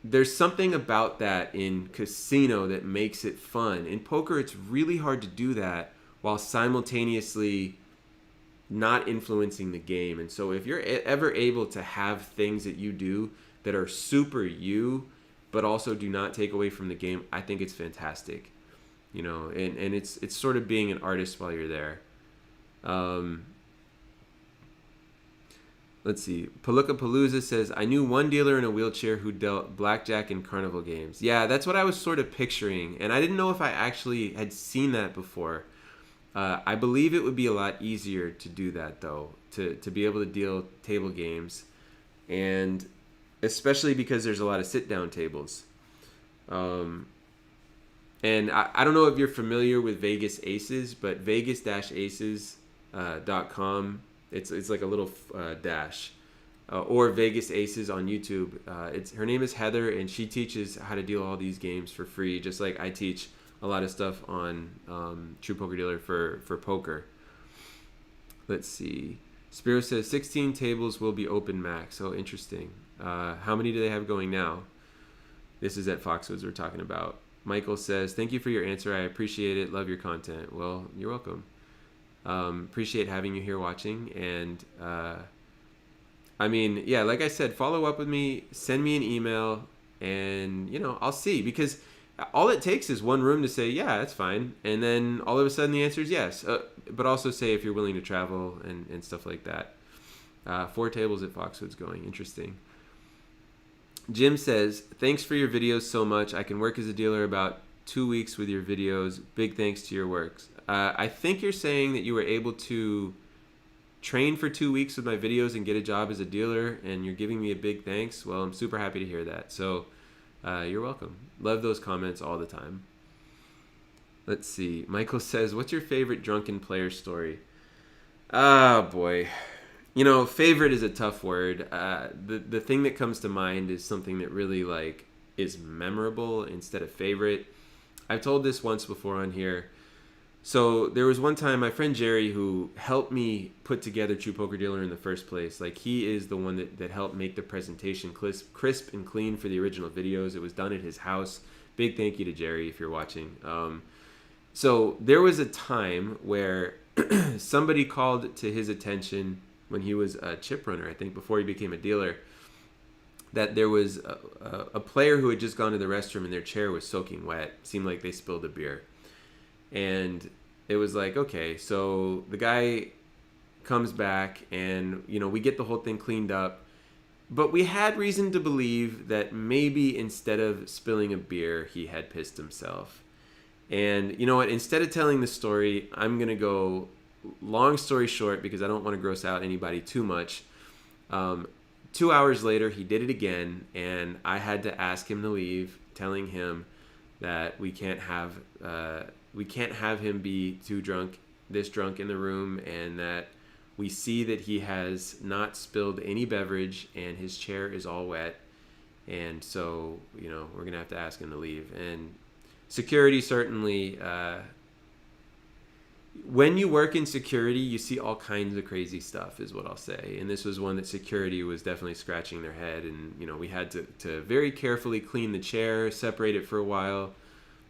there's something about that in casino that makes it fun. In poker, it's really hard to do that while simultaneously not influencing the game. And so if you're ever able to have things that you do that are super you, but also do not take away from the game, I think it's fantastic. You know, and it's sort of being an artist while you're there. Let's see. Palooka Palooza says, I knew one dealer in a wheelchair who dealt blackjack in carnival games. Yeah, that's what I was sort of picturing. And I didn't know if I actually had seen that before. I believe it would be a lot easier to do that, though, to be able to deal table games. And especially because there's a lot of sit-down tables. And I don't know if you're familiar with Vegas Aces, but vegas-aces.com. It's like a little dash, or Vegas Aces on YouTube. Her name is Heather, and she teaches how to deal all these games for free, just like I teach a lot of stuff on True Poker Dealer for poker. Let's see. Spiro says 16 tables will be open max. Oh, interesting. How many do they have going now? This is at Foxwoods we're talking about. Michael says, thank you for your answer. I appreciate it. Love your content. Well, you're welcome. Appreciate having you here watching, and I mean, yeah, like I said, follow up with me, send me an email, and you know, I'll see, because all it takes is one room to say yeah, that's fine, and then all of a sudden the answer is yes, but also say if you're willing to travel and stuff like that. 4 tables at Foxwoods going. Interesting. Jim says, thanks for your videos so much. I can work as a dealer about 2 weeks with your videos. Big thanks to your works. I think you're saying that you were able to train for 2 weeks with my videos and get a job as a dealer, and you're giving me a big thanks. Well, I'm super happy to hear that. So you're welcome. Love those comments all the time. Let's see. Michael says, what's your favorite drunken player story? Oh, boy. You know, favorite is a tough word. The thing that comes to mind is something that really, like, is memorable instead of favorite. I've told this once before on here. So there was one time my friend Jerry, who helped me put together True Poker Dealer in the first place. Like, he is the one that helped make the presentation crisp and clean for the original videos. It was done at his house. Big thank you to Jerry if you're watching. So there was a time where somebody called to his attention when he was a chip runner, I think, before he became a dealer, that there was a player who had just gone to the restroom and their chair was soaking wet. Seemed like they spilled a beer. And it was like, okay, so the guy comes back and, you know, we get the whole thing cleaned up. But we had reason to believe that maybe instead of spilling a beer, he had pissed himself. And you know what? Instead of telling the story, I'm going to go long story short, because I don't want to gross out anybody too much, 2 hours later, he did it again, and I had to ask him to leave, telling him that we can't have him be this drunk in the room, and that we see that he has not spilled any beverage, and his chair is all wet, and so we're gonna have to ask him to leave. And security certainly. When you work in security, you see all kinds of crazy stuff, is what I'll say. And this was one that security was definitely scratching their head. And, we had to very carefully clean the chair, separate it for a while.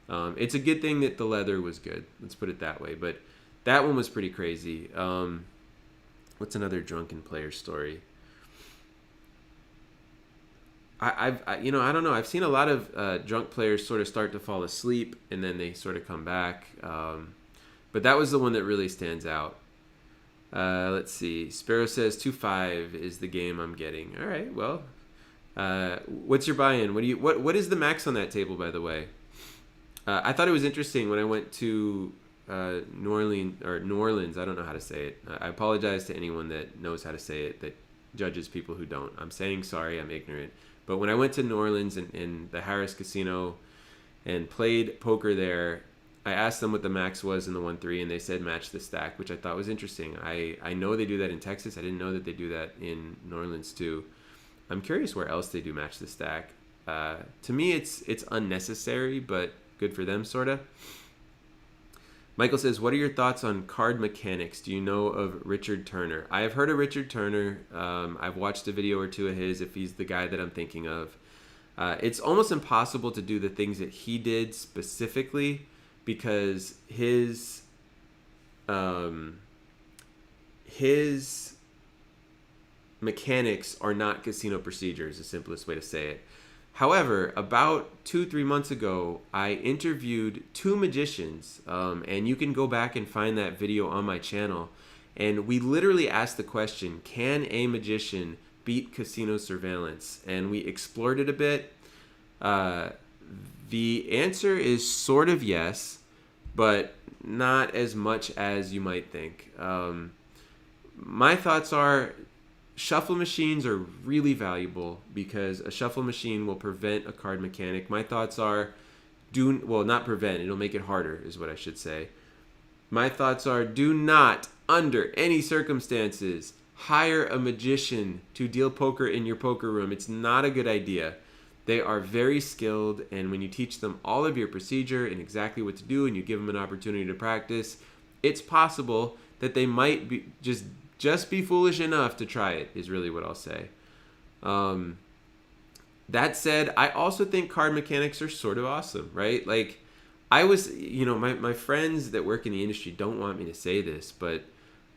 It's a good thing that the leather was good. Let's put it that way. But that one was pretty crazy. What's another drunken player story? I don't know. I've seen a lot of drunk players sort of start to fall asleep, and then they sort of come back. But that was the one that really stands out. Let's see. Sparrow says 2-5 is the game I'm getting. All right. Well, what's your buy-in? What is the max on that table, by the way? I thought it was interesting when I went to New Orleans. I don't know how to say it. I apologize to anyone that knows how to say it, that judges people who don't. I'm saying sorry. I'm ignorant. But when I went to New Orleans in the Harris Casino and played poker there, I asked them what the max was in the 1-3, and they said match the stack, which I thought was interesting. I know they do that in Texas. I didn't know that they do that in New Orleans too. I'm curious where else they do match the stack. To me, it's unnecessary, but good for them, sort of. Michael says, what are your thoughts on card mechanics? Do you know of Richard Turner? I have heard of Richard Turner. I've watched a video or two of his, if he's the guy that I'm thinking of. It's almost impossible to do the things that he did specifically, because his mechanics are not casino procedures, the simplest way to say it. However, about 2-3 months ago, I interviewed 2 magicians, and you can go back and find that video on my channel. And we literally asked the question, can a magician beat casino surveillance? And we explored it a bit. The answer is sort of yes, but not as much as you might think. My thoughts are shuffle machines are really valuable because a shuffle machine will prevent a card mechanic. My thoughts are not prevent, it'll make it harder is what I should say. My thoughts are do not, under any circumstances, hire a magician to deal poker in your poker room. It's not a good idea. They are very skilled, and when you teach them all of your procedure and exactly what to do, and you give them an opportunity to practice, it's possible that they might be just be foolish enough to try it, is really what I'll say. That said, I also think card mechanics are sort of awesome, right? Like, I was, my friends that work in the industry don't want me to say this, but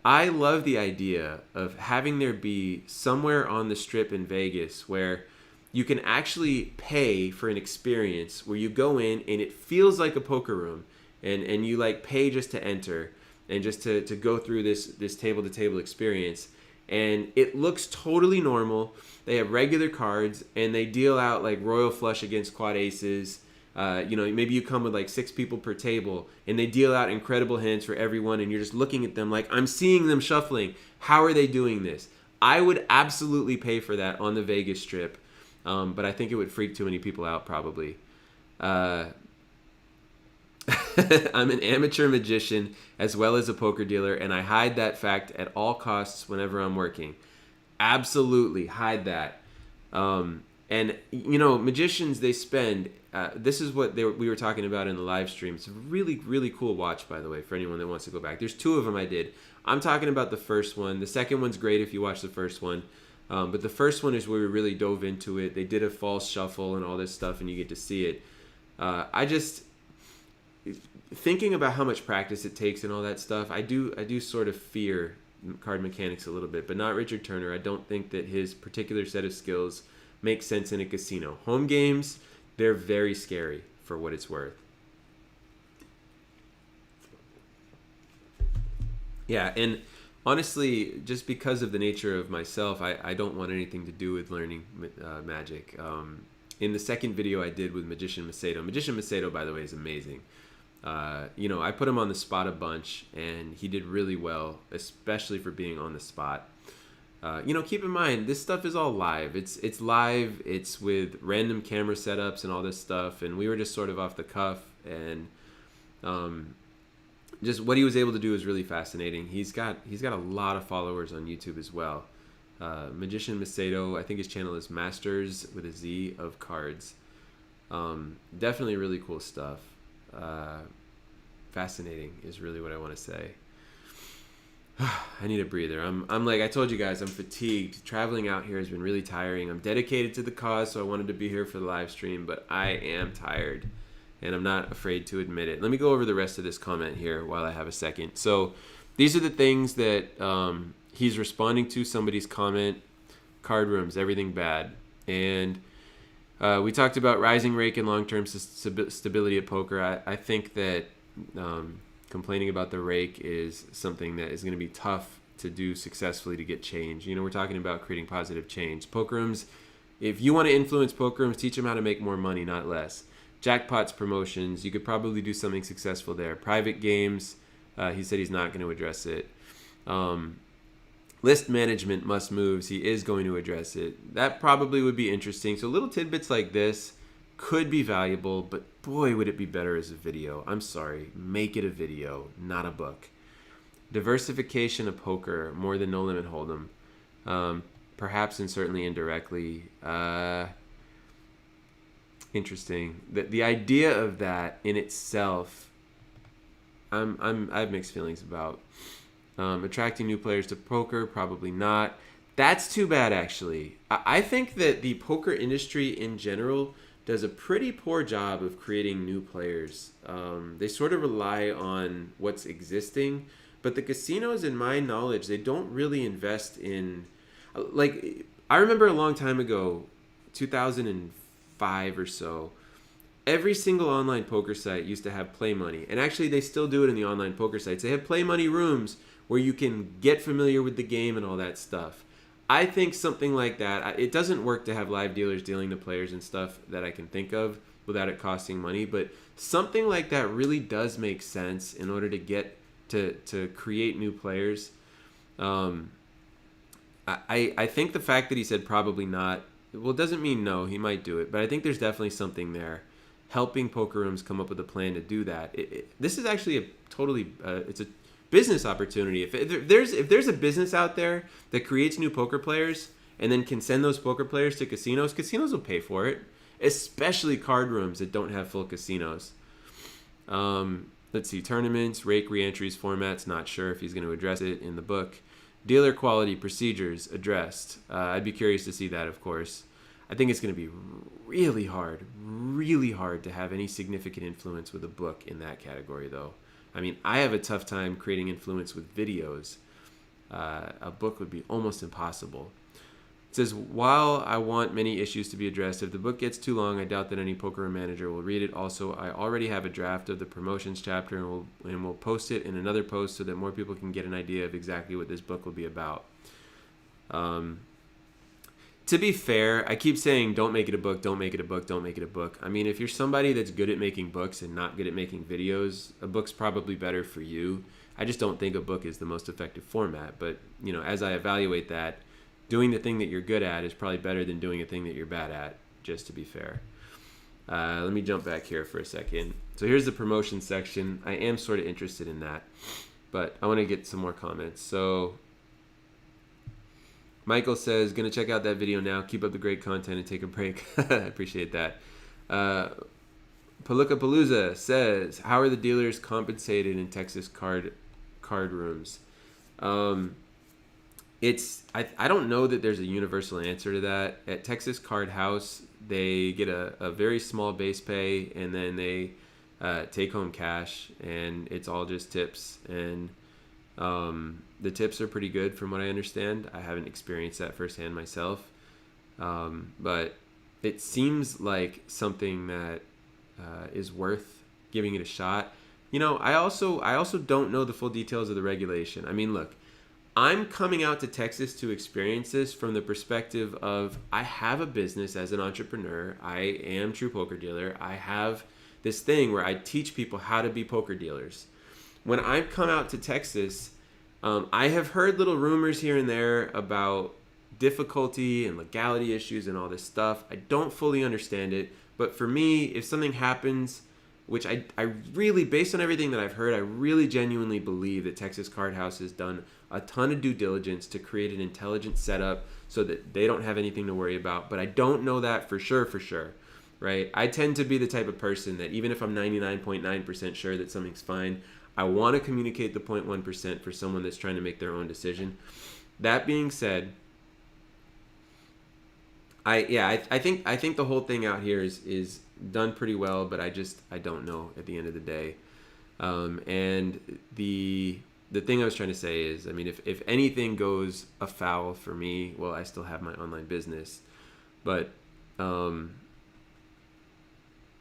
I love the idea of having there be somewhere on the strip in Vegas where you can actually pay for an experience where you go in and it feels like a poker room, and you like pay just to enter and just to go through this table to table experience, and it looks totally normal. They have regular cards and they deal out like royal flush against quad aces. Maybe you come with like 6 people per table and they deal out incredible hands for everyone, and you're just looking at them like, I'm seeing them shuffling. How are they doing this? I would absolutely pay for that on the Vegas Strip. But I think it would freak too many people out, probably. I'm an amateur magician as well as a poker dealer, and I hide that fact at all costs whenever I'm working. Absolutely, hide that. And, magicians, they spend... this is what we were talking about in the live stream. It's a really, really cool watch, by the way, for anyone that wants to go back. There's 2 of them I did. I'm talking about the first one. The second one's great if you watch the first one. But the first one is where we really dove into it. They did a false shuffle and all this stuff, and you get to see it. Thinking about how much practice it takes and all that stuff, I do sort of fear card mechanics a little bit, but not Richard Turner. I don't think that his particular set of skills makes sense in a casino. Home games, they're very scary for what it's worth. Yeah, and honestly, just because of the nature of myself, I don't want anything to do with learning magic. In the second video I did with Magician Macedo, by the way, is amazing. I put him on the spot a bunch, and he did really well, especially for being on the spot. Keep in mind, this stuff is all live. It's live. It's with random camera setups and all this stuff, and we were just sort of off the cuff, and just what he was able to do is really fascinating. He's got a lot of followers on YouTube as well. Magician Macedo, I think his channel is Masters with a Z of Cards. Definitely really cool stuff. Fascinating is really what I want to say. I need a breather. I'm like I told you guys, I'm fatigued. Traveling out here has been really tiring. I'm dedicated to the cause, so I wanted to be here for the live stream, but I am tired, and I'm not afraid to admit it. Let me go over the rest of this comment here while I have a second. So these are the things that he's responding to somebody's comment. Card rooms, everything bad. And we talked about rising rake and long-term stability at poker. I think that complaining about the rake is something that is going to be tough to do successfully to get change. We're talking about creating positive change. Poker rooms, if you want to influence poker rooms, teach them how to make more money, not less. Jackpots, promotions, you could probably do something successful there. Private games, he said he's not going to address it. List management, must moves, he is going to address it. That probably would be interesting. So little tidbits like this could be valuable, but boy, would it be better as a video. I'm sorry, make it a video, not a book. Diversification of poker, more than no limit hold'em. Perhaps and certainly indirectly. Interesting. The idea of that in itself, I have mixed feelings about. Attracting new players to poker, probably not. That's too bad, actually. I think that the poker industry in general does a pretty poor job of creating new players. They sort of rely on what's existing, but the casinos, in my knowledge, they don't really invest in... Like, I remember a long time ago, 2005 or so, every single online poker site used to have play money. And actually, they still do it in the online poker sites. They have play money rooms where you can get familiar with the game and all that stuff. I think something like that, it doesn't work to have live dealers dealing to players and stuff that I can think of without it costing money, but something like that really does make sense in order to get to create new players. I think the fact that he said probably not, well, it doesn't mean no, he might do it, but I think there's definitely something there. Helping poker rooms come up with a plan to do that. This is actually a totally, it's a business opportunity. If there's a business out there that creates new poker players and then can send those poker players to casinos will pay for it, especially card rooms that don't have full casinos. Let's see, tournaments, rake, reentries, formats, not sure if he's going to address it in the book. Dealer quality, procedures, addressed. I'd be curious to see that, of course. I think it's going to be really hard to have any significant influence with a book in that category, though. I mean, I have a tough time creating influence with videos. A book would be almost impossible. It says, while I want many issues to be addressed, if the book gets too long, I doubt that any poker room manager will read it. Also, I already have a draft of the promotions chapter, and we'll post it in another post so that more people can get an idea of exactly what this book will be about. To be fair, I keep saying don't make it a book, don't make it a book, don't make it a book. I mean, if you're somebody that's good at making books and not good at making videos, a book's probably better for you. I just don't think a book is the most effective format. But, as I evaluate that, doing the thing that you're good at is probably better than doing a thing that you're bad at, just to be fair. Let me jump back here for a second. So here's the promotion section. I am sort of interested in that, but I want to get some more comments. So Michael says, going to check out that video now. Keep up the great content and take a break. I appreciate that. Palooza says, how are the dealers compensated in Texas card rooms? I don't know that there's a universal answer to that. At Texas Card House, they get a very small base pay, and then they take home cash, and it's all just tips. And the tips are pretty good from what I understand. I haven't experienced that firsthand myself. But it seems like something that is worth giving it a shot. I also don't know the full details of the regulation. I mean, look, I'm coming out to Texas to experience this from the perspective of I have a business as an entrepreneur. I am True Poker Dealer. I have this thing where I teach people how to be poker dealers. When I come out to Texas, I have heard little rumors here and there about difficulty and legality issues and all this stuff. I don't fully understand it, but for me, if something happens, which I really, based on everything that I've heard, I really genuinely believe that Texas Card House has done a ton of due diligence to create an intelligent setup so that they don't have anything to worry about. But I don't know that for sure, right? I tend to be the type of person that even if I'm 99.9% sure that something's fine, I want to communicate the 0.1% for someone that's trying to make their own decision. That being said, I think the whole thing out here is done pretty well, but I don't know at the end of the day. And the thing I was trying to say is, I mean, if anything goes afoul for me, well, I still have my online business, but yeah,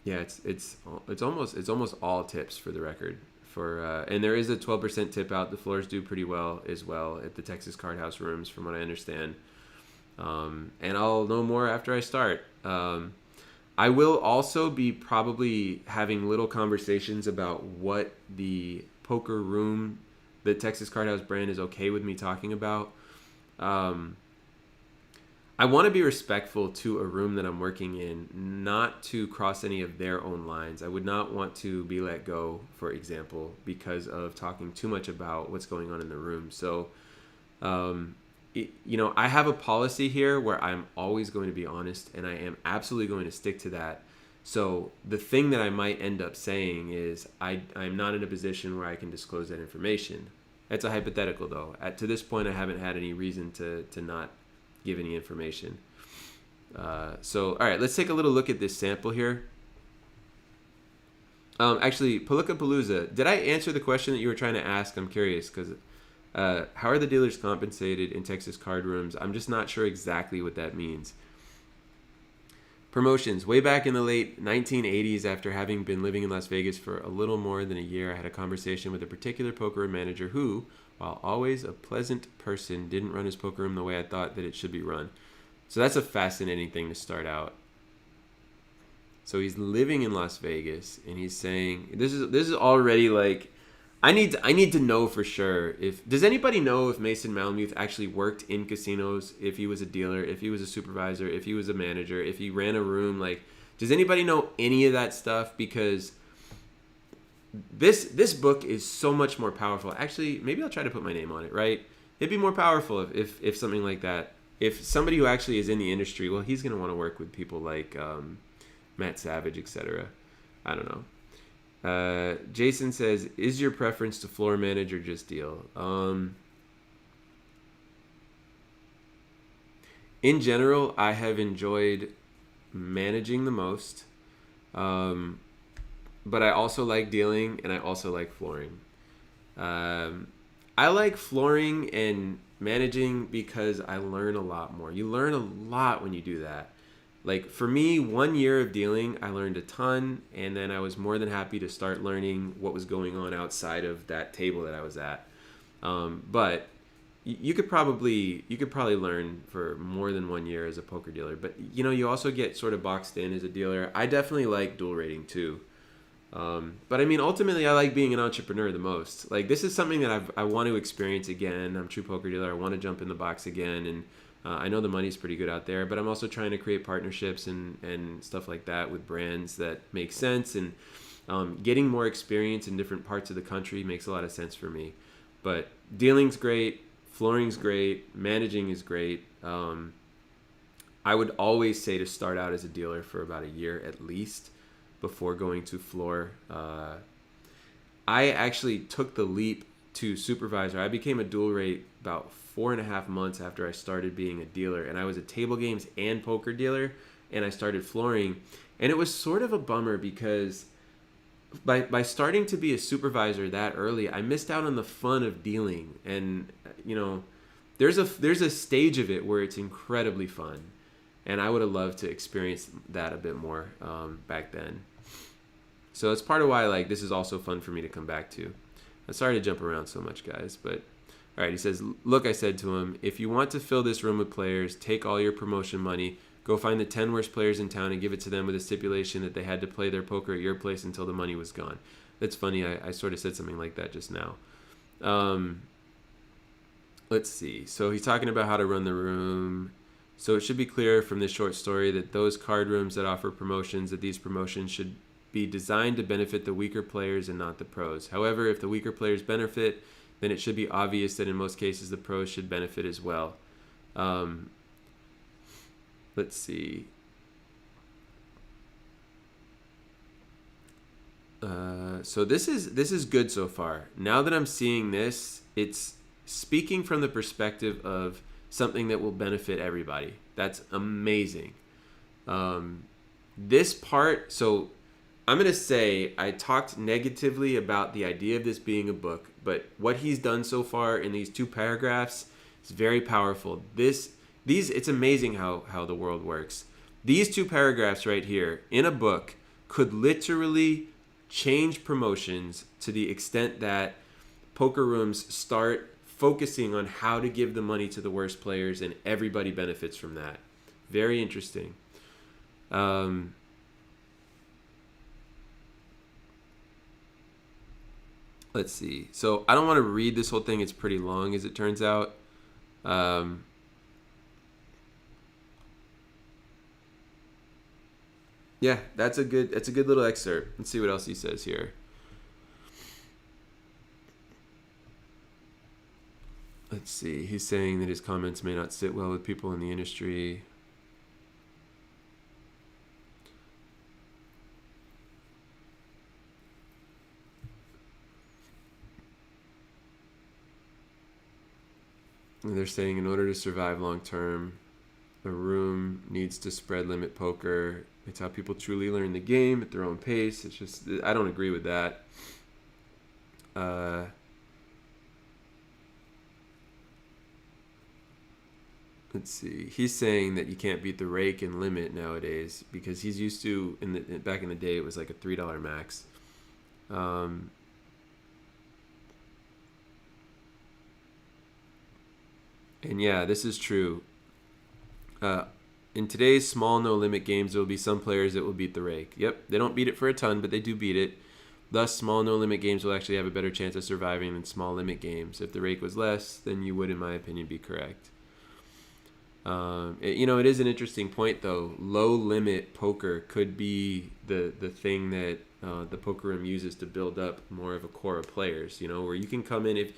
it's almost all tips for the record. And there is a 12% tip out. The floors do pretty well as well at the Texas Card House rooms, from what I understand. And I'll know more after I start. I will also be probably having little conversations about what the poker room, the Texas Card House brand, is okay with me talking about. I want to be respectful to a room that I'm working in, not to cross any of their own lines. I would not want to be let go, for example, because of talking too much about what's going on in the room. So, I have a policy here where I'm always going to be honest, and I am absolutely going to stick to that. So the thing that I might end up saying is I'm not in a position where I can disclose that information. That's a hypothetical, though. To this point, I haven't had any reason to not give any information. So, all right, let's take a little look at this sample here. Actually, Palooza, did I answer the question that you were trying to ask? I'm curious, because how are the dealers compensated in Texas card rooms? I'm just not sure exactly what that means. Promotions. Way back in the late 1980s, after having been living in Las Vegas for a little more than a year, I had a conversation with a particular poker room manager who, while always a pleasant person, didn't run his poker room the way I thought that it should be run. So that's a fascinating thing to start out. So he's living in Las Vegas, and he's saying, this is already like, I need to know for sure. Does anybody know if Mason Malamuth actually worked in casinos? If he was a dealer, if he was a supervisor, if he was a manager, if he ran a room, like, does anybody know any of that stuff? Because this book is so much more powerful. Actually, maybe I'll try to put my name on it, right? It'd be more powerful if something like that. If somebody who actually is in the industry, well, he's going to want to work with people like Matt Savage, etc. I don't know. Jason says, is your preference to floor manage or just deal? In general, I have enjoyed managing the most, but I also like dealing, and I also like flooring. I like flooring and managing because I learn a lot more. You learn a lot when you do that. Like, for me, 1 year of dealing, I learned a ton, and then I was more than happy to start learning what was going on outside of that table that I was at. But you could probably learn for more than 1 year as a poker dealer. But, you also get sort of boxed in as a dealer. I definitely like dual rating too. But I mean, ultimately, I like being an entrepreneur the most. Like, this is something that I want to experience again. I'm a true poker dealer. I want to jump in the box again, and I know the money's pretty good out there, but I'm also trying to create partnerships and stuff like that with brands that make sense. And getting more experience in different parts of the country makes a lot of sense for me. But dealing's great, flooring's great, managing is great. I would always say to start out as a dealer for about a year at least before going to floor. I actually took the leap to supervisor. I became a dual rate about 4.5 months after I started being a dealer, and I was a table games and poker dealer, and I started flooring. And it was sort of a bummer because by starting to be a supervisor that early, I missed out on the fun of dealing. And there's a stage of it where it's incredibly fun, and I would have loved to experience that a bit more back then. So that's part of why this is also fun for me to come back to. I'm sorry to jump around so much, guys, but all right. He says, look, I said to him, if you want to fill this room with players, take all your promotion money, Go find the 10 worst players in town and give it to them with a stipulation that they had to play their poker at your place until the money was gone. That's funny. I sort of said something like that just now. Let's see. So he's talking about how to run the room. So it should be clear from this short story that those card rooms that offer promotions, that these promotions should be designed to benefit the weaker players and not the pros. However, if the weaker players benefit, then it should be obvious that in most cases the pros should benefit as well. Let's see. So this is good so far. Now that I'm seeing this, it's speaking from the perspective of something that will benefit everybody. That's amazing. This part, so I'm going to say I talked negatively about the idea of this being a book, but what he's done so far in these 2 paragraphs is very powerful. It's amazing how the world works. These 2 paragraphs right here in a book could literally change promotions to the extent that poker rooms start focusing on how to give the money to the worst players, and everybody benefits from that. Very interesting. Let's see. So I don't want to read this whole thing. It's pretty long, as it turns out. Yeah, that's a good little excerpt. Let's see what else he says here. Let's see. He's saying that his comments may not sit well with people in the industry. And they're saying in order to survive long term, a room needs to spread limit poker. It's how people truly learn the game at their own pace. It's just, I don't agree with that. Let's see. He's saying that you can't beat the rake and limit nowadays because he's used to, back in the day, it was like a $3 max. And yeah, this is true. In today's small no-limit games, there will be some players that will beat the rake. Yep, they don't beat it for a ton, but they do beat it. Thus, small no-limit games will actually have a better chance of surviving than small limit games. If the rake was less, then you would, in my opinion, be correct. It is an interesting point, though. Low-limit poker could be the thing that the poker room uses to build up more of a core of players, where you can come in if...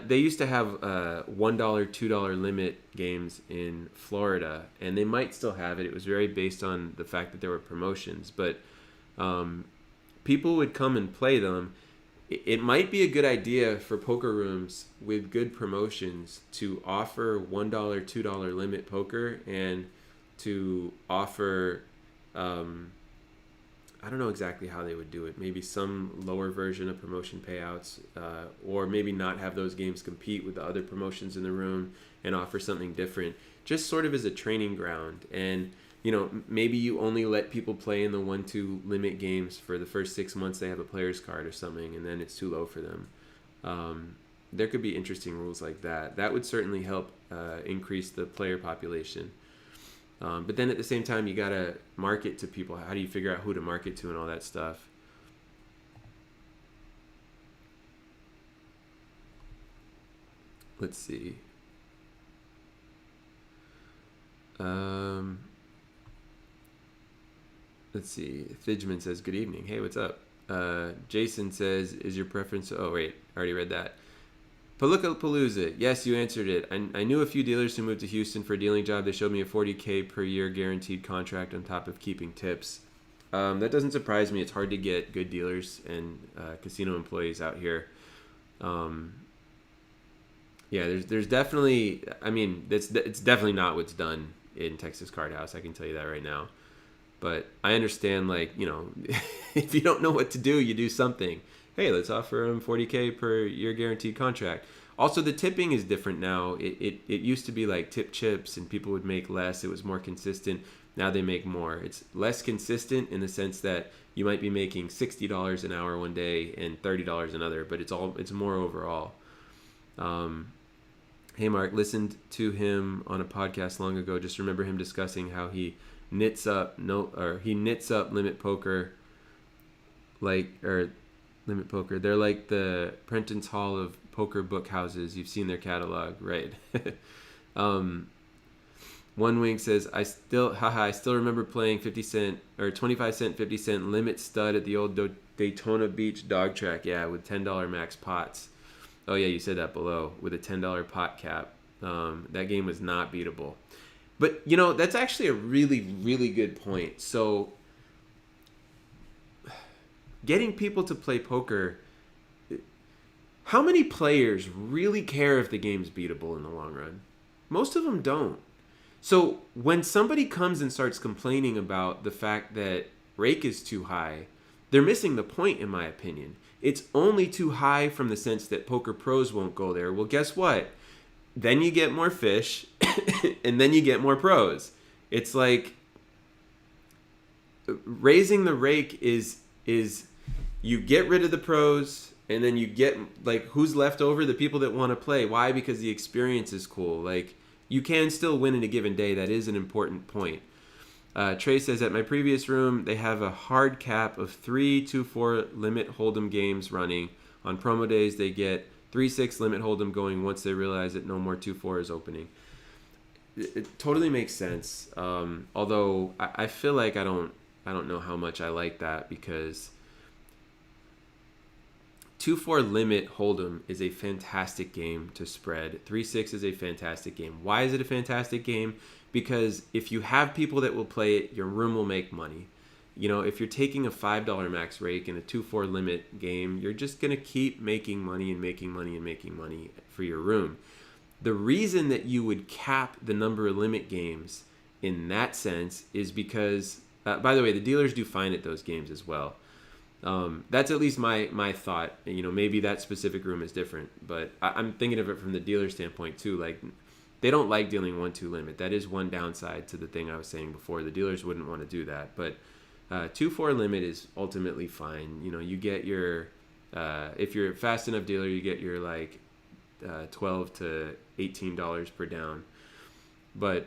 they used to have $1, $2 limit games in Florida, and they might still have it. It was very based on the fact that there were promotions, but people would come and play them. It might be a good idea for poker rooms with good promotions to offer $1, $2 limit poker and to offer... I don't know exactly how they would do it. Maybe some lower version of promotion payouts, or maybe not have those games compete with the other promotions in the room and offer something different, just sort of as a training ground. And, maybe you only let people play in the 1-2 limit games for the first 6 months they have a player's card or something, and then it's too low for them. There could be interesting rules like that. That would certainly help increase the player population. But then at the same time, you got to market to people. How do you figure out who to market to and all that stuff? Let's see. Let's see. Thidgeman says, good evening. Hey, what's up? Jason says, is your preference... Oh, wait. I already read that. Palooza. Yes, you answered it. I knew a few dealers who moved to Houston for a dealing job. They showed me a $40K per year guaranteed contract on top of keeping tips. That doesn't surprise me. It's hard to get good dealers and casino employees out here. There's definitely... I mean, it's definitely not what's done in Texas Card House. I can tell you that right now. But I understand, if you don't know what to do, you do something. Hey, let's offer them $40K per year guaranteed contract. Also, the tipping is different now. It used to be like tip chips and people would make less. It was more consistent. Now they make more. It's less consistent in the sense that you might be making $60 an hour one day and $30 another, but it's more overall. Hey Mark, listened to him on a podcast long ago. Just remember him discussing how he knits up limit poker or limit poker. They're like the Prentice Hall of poker book houses. You've seen their catalog, right? One Wing says, I still remember playing 50 cent or 25 cent, 50 cent limit stud at the old Daytona Beach dog track. Yeah, with $10 max pots. Oh yeah, you said that below, with a $10 pot cap. That game was not beatable. But, that's actually a really, really good point. So, getting people to play poker, how many players really care if the game's beatable in the long run? Most of them don't. So, when somebody comes and starts complaining about the fact that rake is too high, they're missing the point, in my opinion. It's only too high from the sense that poker pros won't go there. Well, guess what? Then you get more fish, and then you get more pros. It's like raising the rake is you get rid of the pros, and then you get, like, who's left over? The people that want to play. Why? Because the experience is cool. Like, you can still win in a given day. That is an important point. Trey says, at my previous room, they have a hard cap of 3 2-4 limit hold'em games running. On promo days, they get 3-6 limit hold'em going once they realize that no more 2-4 is opening. It totally makes sense. Although I feel like I don't know how much I like that, because 2-4 limit hold'em is a fantastic game to spread. 3-6 is a fantastic game. Why is it a fantastic game? Because if you have people that will play it, your room will make money. If you're taking a $5 max rake in a 2-4 limit game, you're just going to keep making money and making money and making money for your room. The reason that you would cap the number of limit games in that sense is because, by the way, the dealers do fine at those games as well. That's at least my thought. Maybe that specific room is different, but I'm thinking of it from the dealer standpoint too. Like, they don't like dealing 1-2 limit. That is one downside to the thing I was saying before. The dealers wouldn't want to do that, but 2-4 limit is ultimately fine. You get your if you're a fast enough dealer, you get your like $12 to $18 per down. But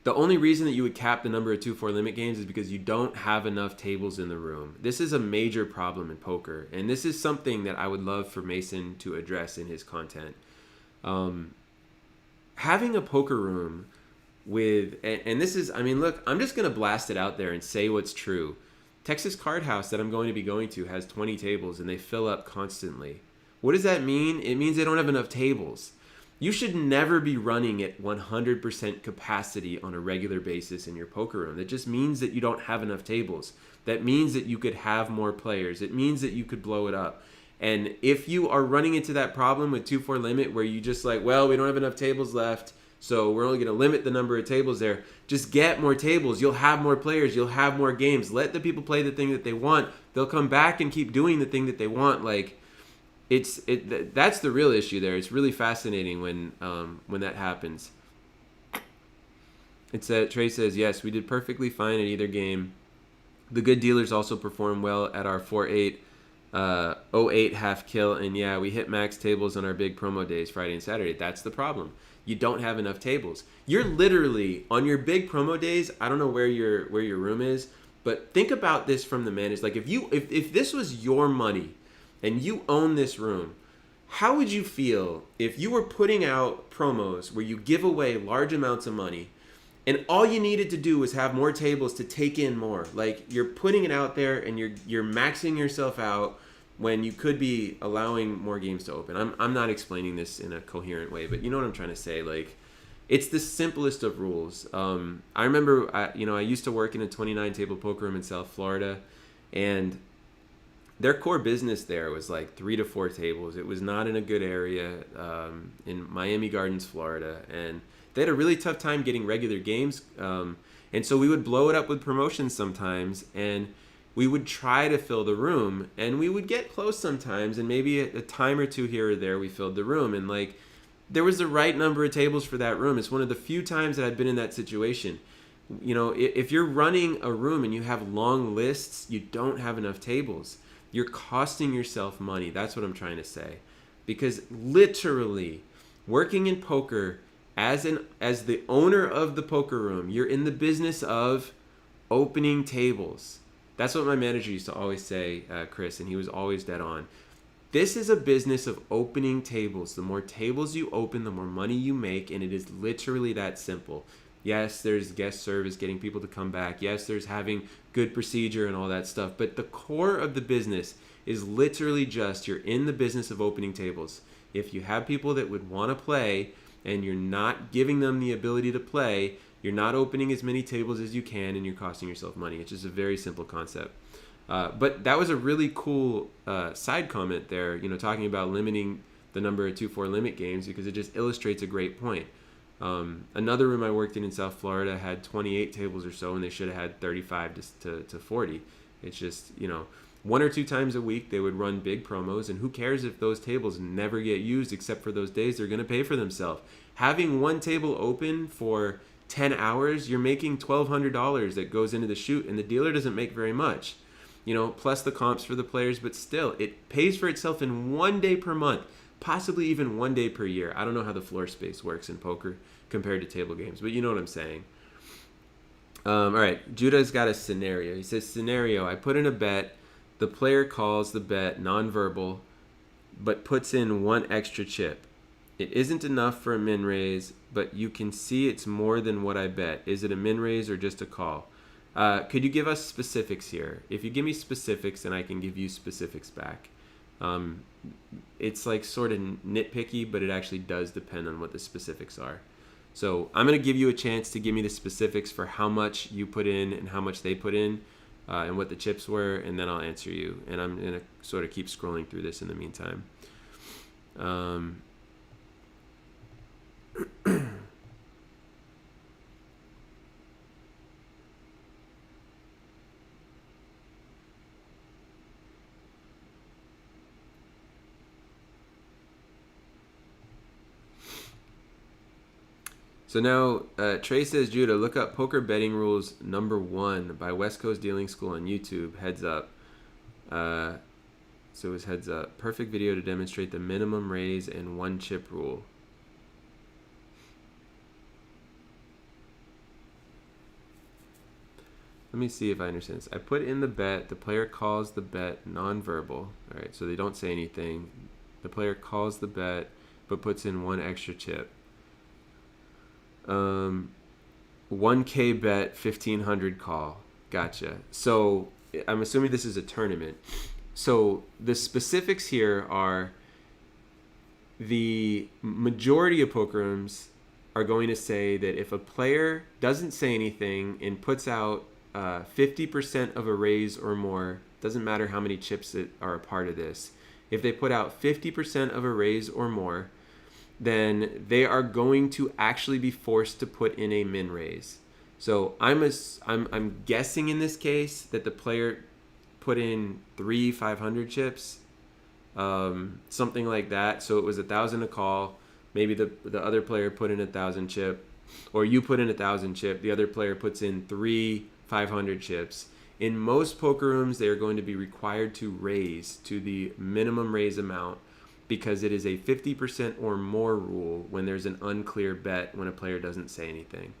the only reason that you would cap the number of 2-4 limit games is because you don't have enough tables in the room. This is a major problem in poker, and this is something that I would love for Mason to address in his content. Having a poker room with, and this is, look, I'm just going to blast it out there and say what's true. Texas Card House that I'm going to be going to has 20 tables, and they fill up constantly. What does that mean? It means they don't have enough tables. You should never be running at 100% capacity on a regular basis in your poker room. That just means that you don't have enough tables. That means that you could have more players. It means that you could blow it up. And if you are running into that problem with 2-4 limit where you just like, well, we don't have enough tables left, so we're only going to limit the number of tables there, just get more tables. You'll have more players. You'll have more games. Let the people play the thing that they want. They'll come back and keep doing the thing that they want. Like, that's the real issue there. It's really fascinating when that happens. Trey says, yes, we did perfectly fine at either game. The good dealers also performed well at our 4-8 08 half kill, and yeah, we hit max tables on our big promo days, Friday and Saturday. That's the problem. You don't have enough tables. You're literally on your big promo days. I don't know where your room is, but think about this from the managed. Like, if this was your money and you own this room, how would you feel if you were putting out promos where you give away large amounts of money and all you needed to do was have more tables to take in more? Like, you're putting it out there and you're maxing yourself out when you could be allowing more games to open. I'm not explaining this in a coherent way, but you know what I'm trying to say. Like, it's the simplest of rules. I remember, I used to work in a 29 table poker room in South Florida, and their core business there was like 3 to 4 tables. It was not in a good area in Miami Gardens, Florida, and they had a really tough time getting regular games. And so we would blow it up with promotions sometimes, and we would try to fill the room, and we would get close sometimes, and maybe a time or two here or there we filled the room, and like there was the right number of tables for that room. It's one of the few times that I've been in that situation. If you're running a room and you have long lists, you don't have enough tables. You're costing yourself money. That's what I'm trying to say. Because literally, Working in poker as the owner of the poker room, you're in the business of opening tables. That's what my manager used to always say, Chris, and he was always dead on. This is a business of opening tables. The more tables you open, the more money you make, and it is literally that simple. Yes, there's guest service, getting people to come back. Yes, there's having good procedure and all that stuff. But the core of the business is literally just you're in the business of opening tables. If you have people that would want to play and you're not giving them the ability to play, you're not opening as many tables as you can and you're costing yourself money. It's just a very simple concept. But that was a really cool side comment there, talking about limiting the number of 2-4 limit games, because it just illustrates a great point. Another room I worked in South Florida had 28 tables or so, and they should have had 35 to 40. It's just, 1 or 2 times a week they would run big promos, and who cares if those tables never get used except for those days they're going to pay for themselves. Having one table open for 10 hours, you're making $1,200 that goes into the shoot, and the dealer doesn't make very much. Plus the comps for the players, but still, it pays for itself in 1 day per month, possibly even 1 day per year. I don't know how the floor space works in poker compared to table games, but you know what I'm saying. All right, Judah's got a scenario. He says, scenario, I put in a bet. The player calls the bet nonverbal, but puts in 1 extra chip. It isn't enough for a min raise, but you can see it's more than what I bet. Is it a min raise or just a call? Could you give us specifics here? If you give me specifics, then I can give you specifics back. It's like sort of nitpicky, but it actually does depend on what the specifics are. So I'm going to give you a chance to give me the specifics for how much you put in and how much they put in, and what the chips were, and then I'll answer you. And I'm going to sort of keep scrolling through this in the meantime. So now, Trey says, Judah, look up Poker Betting Rules #1 by West Coast Dealing School on YouTube. Heads up. So it was heads up. Perfect video to demonstrate the minimum raise and 1 chip rule. Let me see if I understand this. I put in the bet. The player calls the bet nonverbal. All right, so they don't say anything. The player calls the bet, but puts in 1 extra chip. 1K bet, 1,500 call. Gotcha. So I'm assuming this is a tournament. So the specifics here are the majority of poker rooms are going to say that if a player doesn't say anything and puts out 50% of a raise or more, doesn't matter how many chips that are a part of this. If they put out 50% of a raise or more, then they are going to actually be forced to put in a min raise. So I'm guessing in this case that the player put in 3 500 chips, something like that. So it was 1,000 a call. Maybe the other player put in 1,000 chip, or you put in 1,000 chip. The other player puts in 3 500 chips. In most poker rooms, they are going to be required to raise to the minimum raise amount, because it is a 50% or more rule when there's an unclear bet when a player doesn't say anything.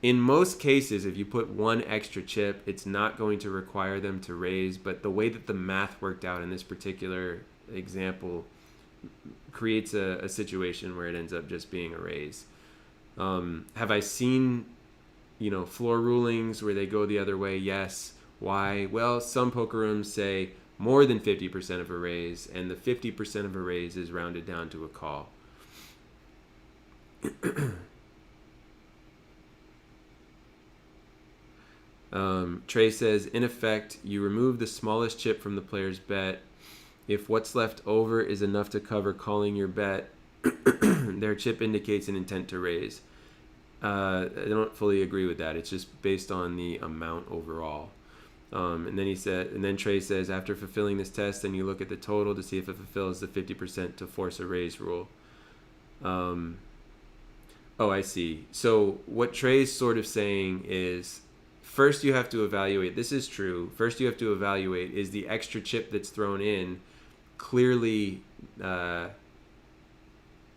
In most cases, if you put 1 extra chip, it's not going to require them to raise, but the way that the math worked out in this particular example creates a situation where it ends up just being a raise. Have I seen, floor rulings where they go the other way? Yes. Why? Well, some poker rooms say more than 50% of a raise, and the 50% of a raise is rounded down to a call. Trey says, in effect, you remove the smallest chip from the player's bet. If what's left over is enough to cover calling your bet, their chip indicates an intent to raise. I don't fully agree with that. It's just based on the amount overall. And then Trey says, after fulfilling this test, then you look at the total to see if it fulfills the 50% to force a raise rule. Oh, I see. So what Trey's sort of saying is, first you have to evaluate, this is true, first you have to evaluate, is the extra chip that's thrown in clearly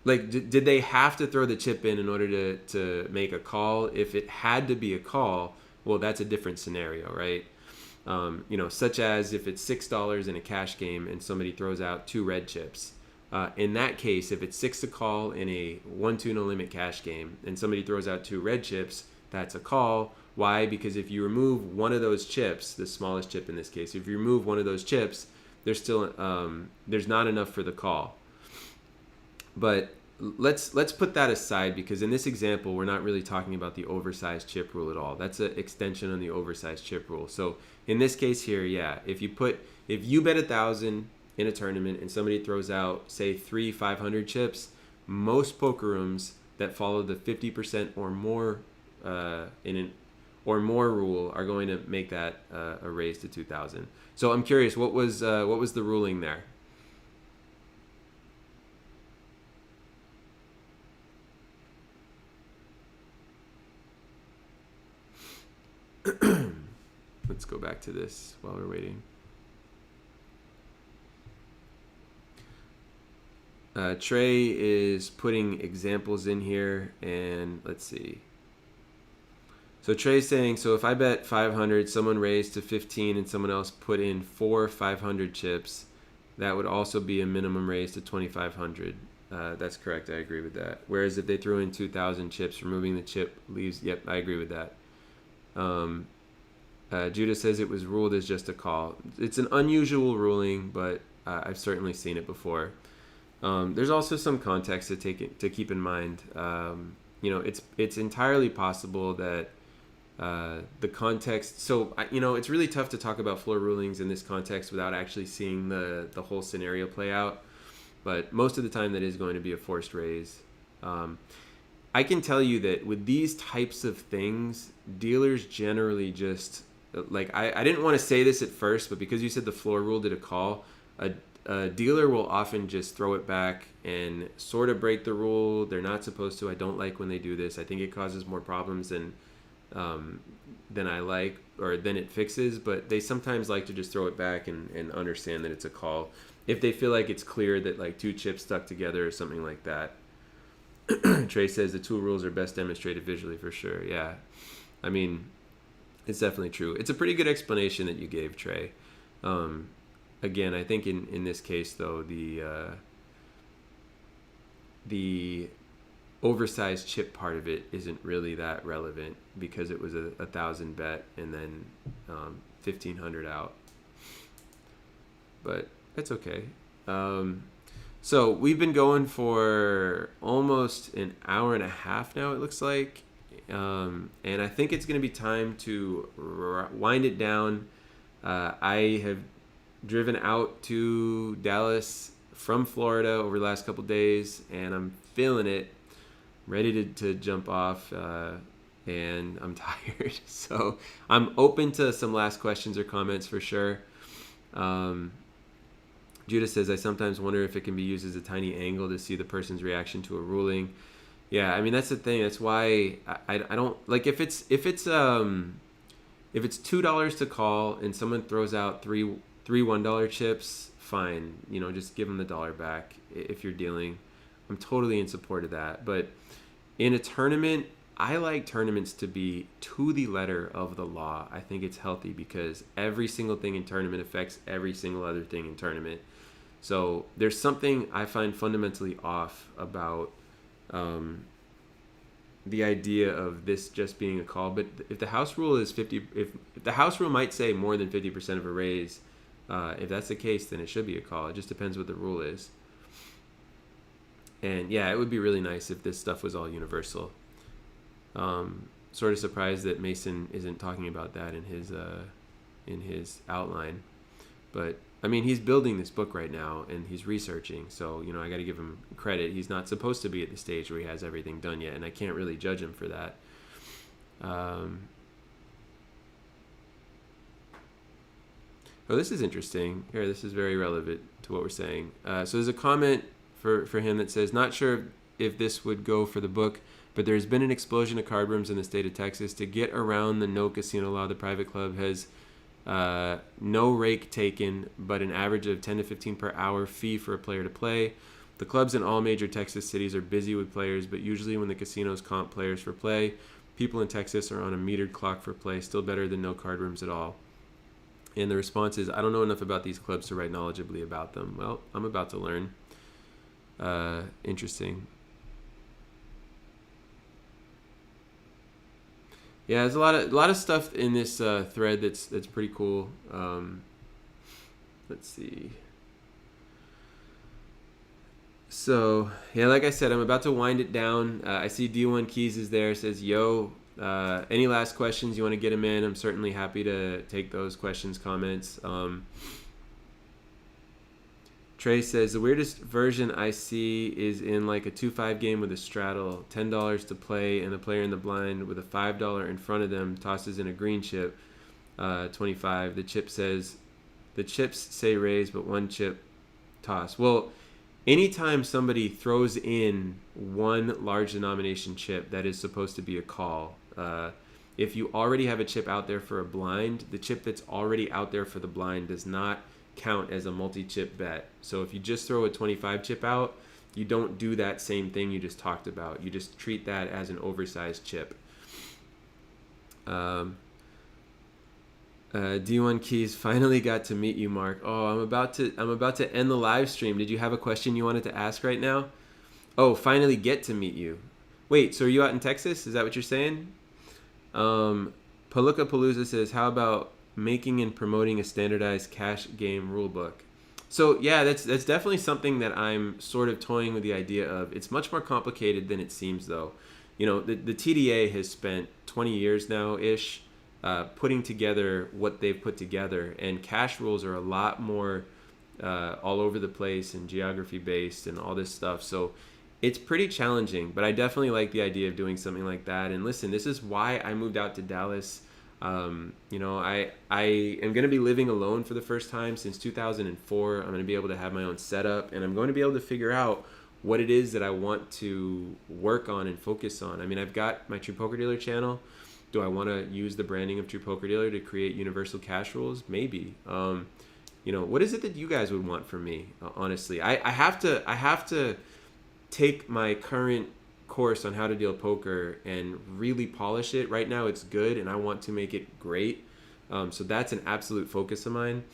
Like, did they have to throw the chip in order to make a call? If it had to be a call, well, that's a different scenario, right? Such as if it's $6 in a cash game and somebody throws out 2 red chips. In that case, if it's 6 to call in a 1-2 no limit cash game and somebody throws out 2 red chips, that's a call. Why? Because if you remove one of those chips, the smallest chip in this case, if you remove one of those chips, there's still there's not enough for the call. But let's put that aside, because in this example, we're not really talking about the oversized chip rule at all. That's an extension on the oversized chip rule. So in this case here, yeah, if you bet 1,000 in a tournament and somebody throws out, say, 3 500 chips, most poker rooms that follow the 50% or more rule are going to make that a raise to 2,000. So I'm curious, what was the ruling there? Let's go back to this while we're waiting. Trey is putting examples in here, and let's see. So Trey's saying, so if I bet 500, someone raised to 15, and someone else put in 4 500 chips, that would also be a minimum raise to 2,500. That's correct. I agree with that. Whereas if they threw in 2,000 chips, removing the chip leaves. Yep, I agree with that. Judah says it was ruled as just a call. It's an unusual ruling, but I've certainly seen it before. There's also some context to keep in mind. It's entirely possible that the context. So it's really tough to talk about floor rulings in this context without actually seeing the whole scenario play out. But most of the time, that is going to be a forced raise. I can tell you that with these types of things, dealers generally just like I didn't want to say this at first, but because you said the floor rule did a call, a dealer will often just throw it back and sort of break the rule. They're not supposed to. I don't like when they do this. I think it causes more problems than I like, or than it fixes. But they sometimes like to just throw it back and understand that it's a call if they feel like it's clear that like 2 chips stuck together or something like that. Trey says the 2 rules are best demonstrated visually, for sure. Yeah, I mean, it's definitely true. It's a pretty good explanation that you gave, Trey. Again, I think in this case, though, the oversized chip part of it isn't really that relevant because it was a 1,000 bet and then 1,500 out. But it's okay. So we've been going for almost an hour and a half now, it looks like. And I think it's going to be time to wind it down. I have driven out to Dallas from Florida over the last couple days, and I'm feeling it, ready to jump off, and I'm tired. So I'm open to some last questions or comments for sure. Judah says, I sometimes wonder if it can be used as a tiny angle to see the person's reaction to a ruling. Yeah, I mean, that's the thing. That's why I don't like if it's $2 to call and someone throws out three $1 chips, fine. Just give them the dollar back if you're dealing. I'm totally in support of that. But in a tournament, I like tournaments to be to the letter of the law. I think it's healthy because every single thing in tournament affects every single other thing in tournament. So there's something I find fundamentally off about the idea of this just being a call. But if the house rule is 50, if the house rule might say more than 50% of a raise, if that's the case, then it should be a call. It just depends what the rule is. And yeah, it would be really nice if this stuff was all universal. Sort of surprised that Mason isn't talking about that in his outline. But I mean, he's building this book right now and he's researching. So, I got to give him credit. He's not supposed to be at the stage where he has everything done yet. And I can't really judge him for that. This is interesting. Here, this is very relevant to what we're saying. So there's a comment for him that says, not sure if this would go for the book, but there's been an explosion of card rooms in the state of Texas. To get around the no casino law, the private club has no rake taken, but an average of 10 to 15 per hour fee for a player to play. The clubs in all major Texas cities are busy with players, but usually when the casinos comp players for play, people in Texas are on a metered clock for play, still better than no card rooms at all. And the response is, I don't know enough about these clubs to write knowledgeably about them. Well, I'm about to learn. Interesting. Yeah, there's a lot of stuff in this thread that's pretty cool. Let's see. So yeah, like I said, I'm about to wind it down. I see D1 Keys is there. Says, "Yo, any last questions? You want to get them in? I'm certainly happy to take those questions, comments." Trey says, the weirdest version I see is in like a 2-5 game with a straddle, $10 to play, and the player in the blind with a $5 in front of them tosses in a green chip, 25. The chips say raise, but one chip toss. Well, anytime somebody throws in one large denomination chip, that is supposed to be a call. If you already have a chip out there for a blind, the chip that's already out there for the blind does not count as a multi-chip bet. So if you just throw a 25 chip out, you don't do that same thing you just talked about. You just treat that as an oversized chip. D1 Keys finally got to meet you, Mark. Oh, I'm about to end the live stream. Did you have a question you wanted to ask right now? Oh, finally get to meet you. Wait, so are you out in Texas? Is that what you're saying? Palooka Palooza says, how about making and promoting a standardized cash game rulebook? So yeah, that's definitely something that I'm sort of toying with the idea of. It's much more complicated than it seems, though. You know, the TDA has spent 20 years now-ish putting together what they've put together, and cash rules are a lot more all over the place and geography-based and all this stuff. So it's pretty challenging, but I definitely like the idea of doing something like that. And listen, this is why I moved out to Dallas. You know, I am going to be living alone for the first time since 2004. I'm going to be able to have my own setup, and I'm going to be able to figure out what it is that I want to work on and focus on. I mean, I've got my True Poker Dealer channel. Do I want to use the branding of True Poker Dealer to create universal cash rules? Maybe. You know, what is it that you guys would want from me? Honestly, I have to take my current course on how to deal poker and really polish it. Right now it's good, and I want to make it great. So that's an absolute focus of mine.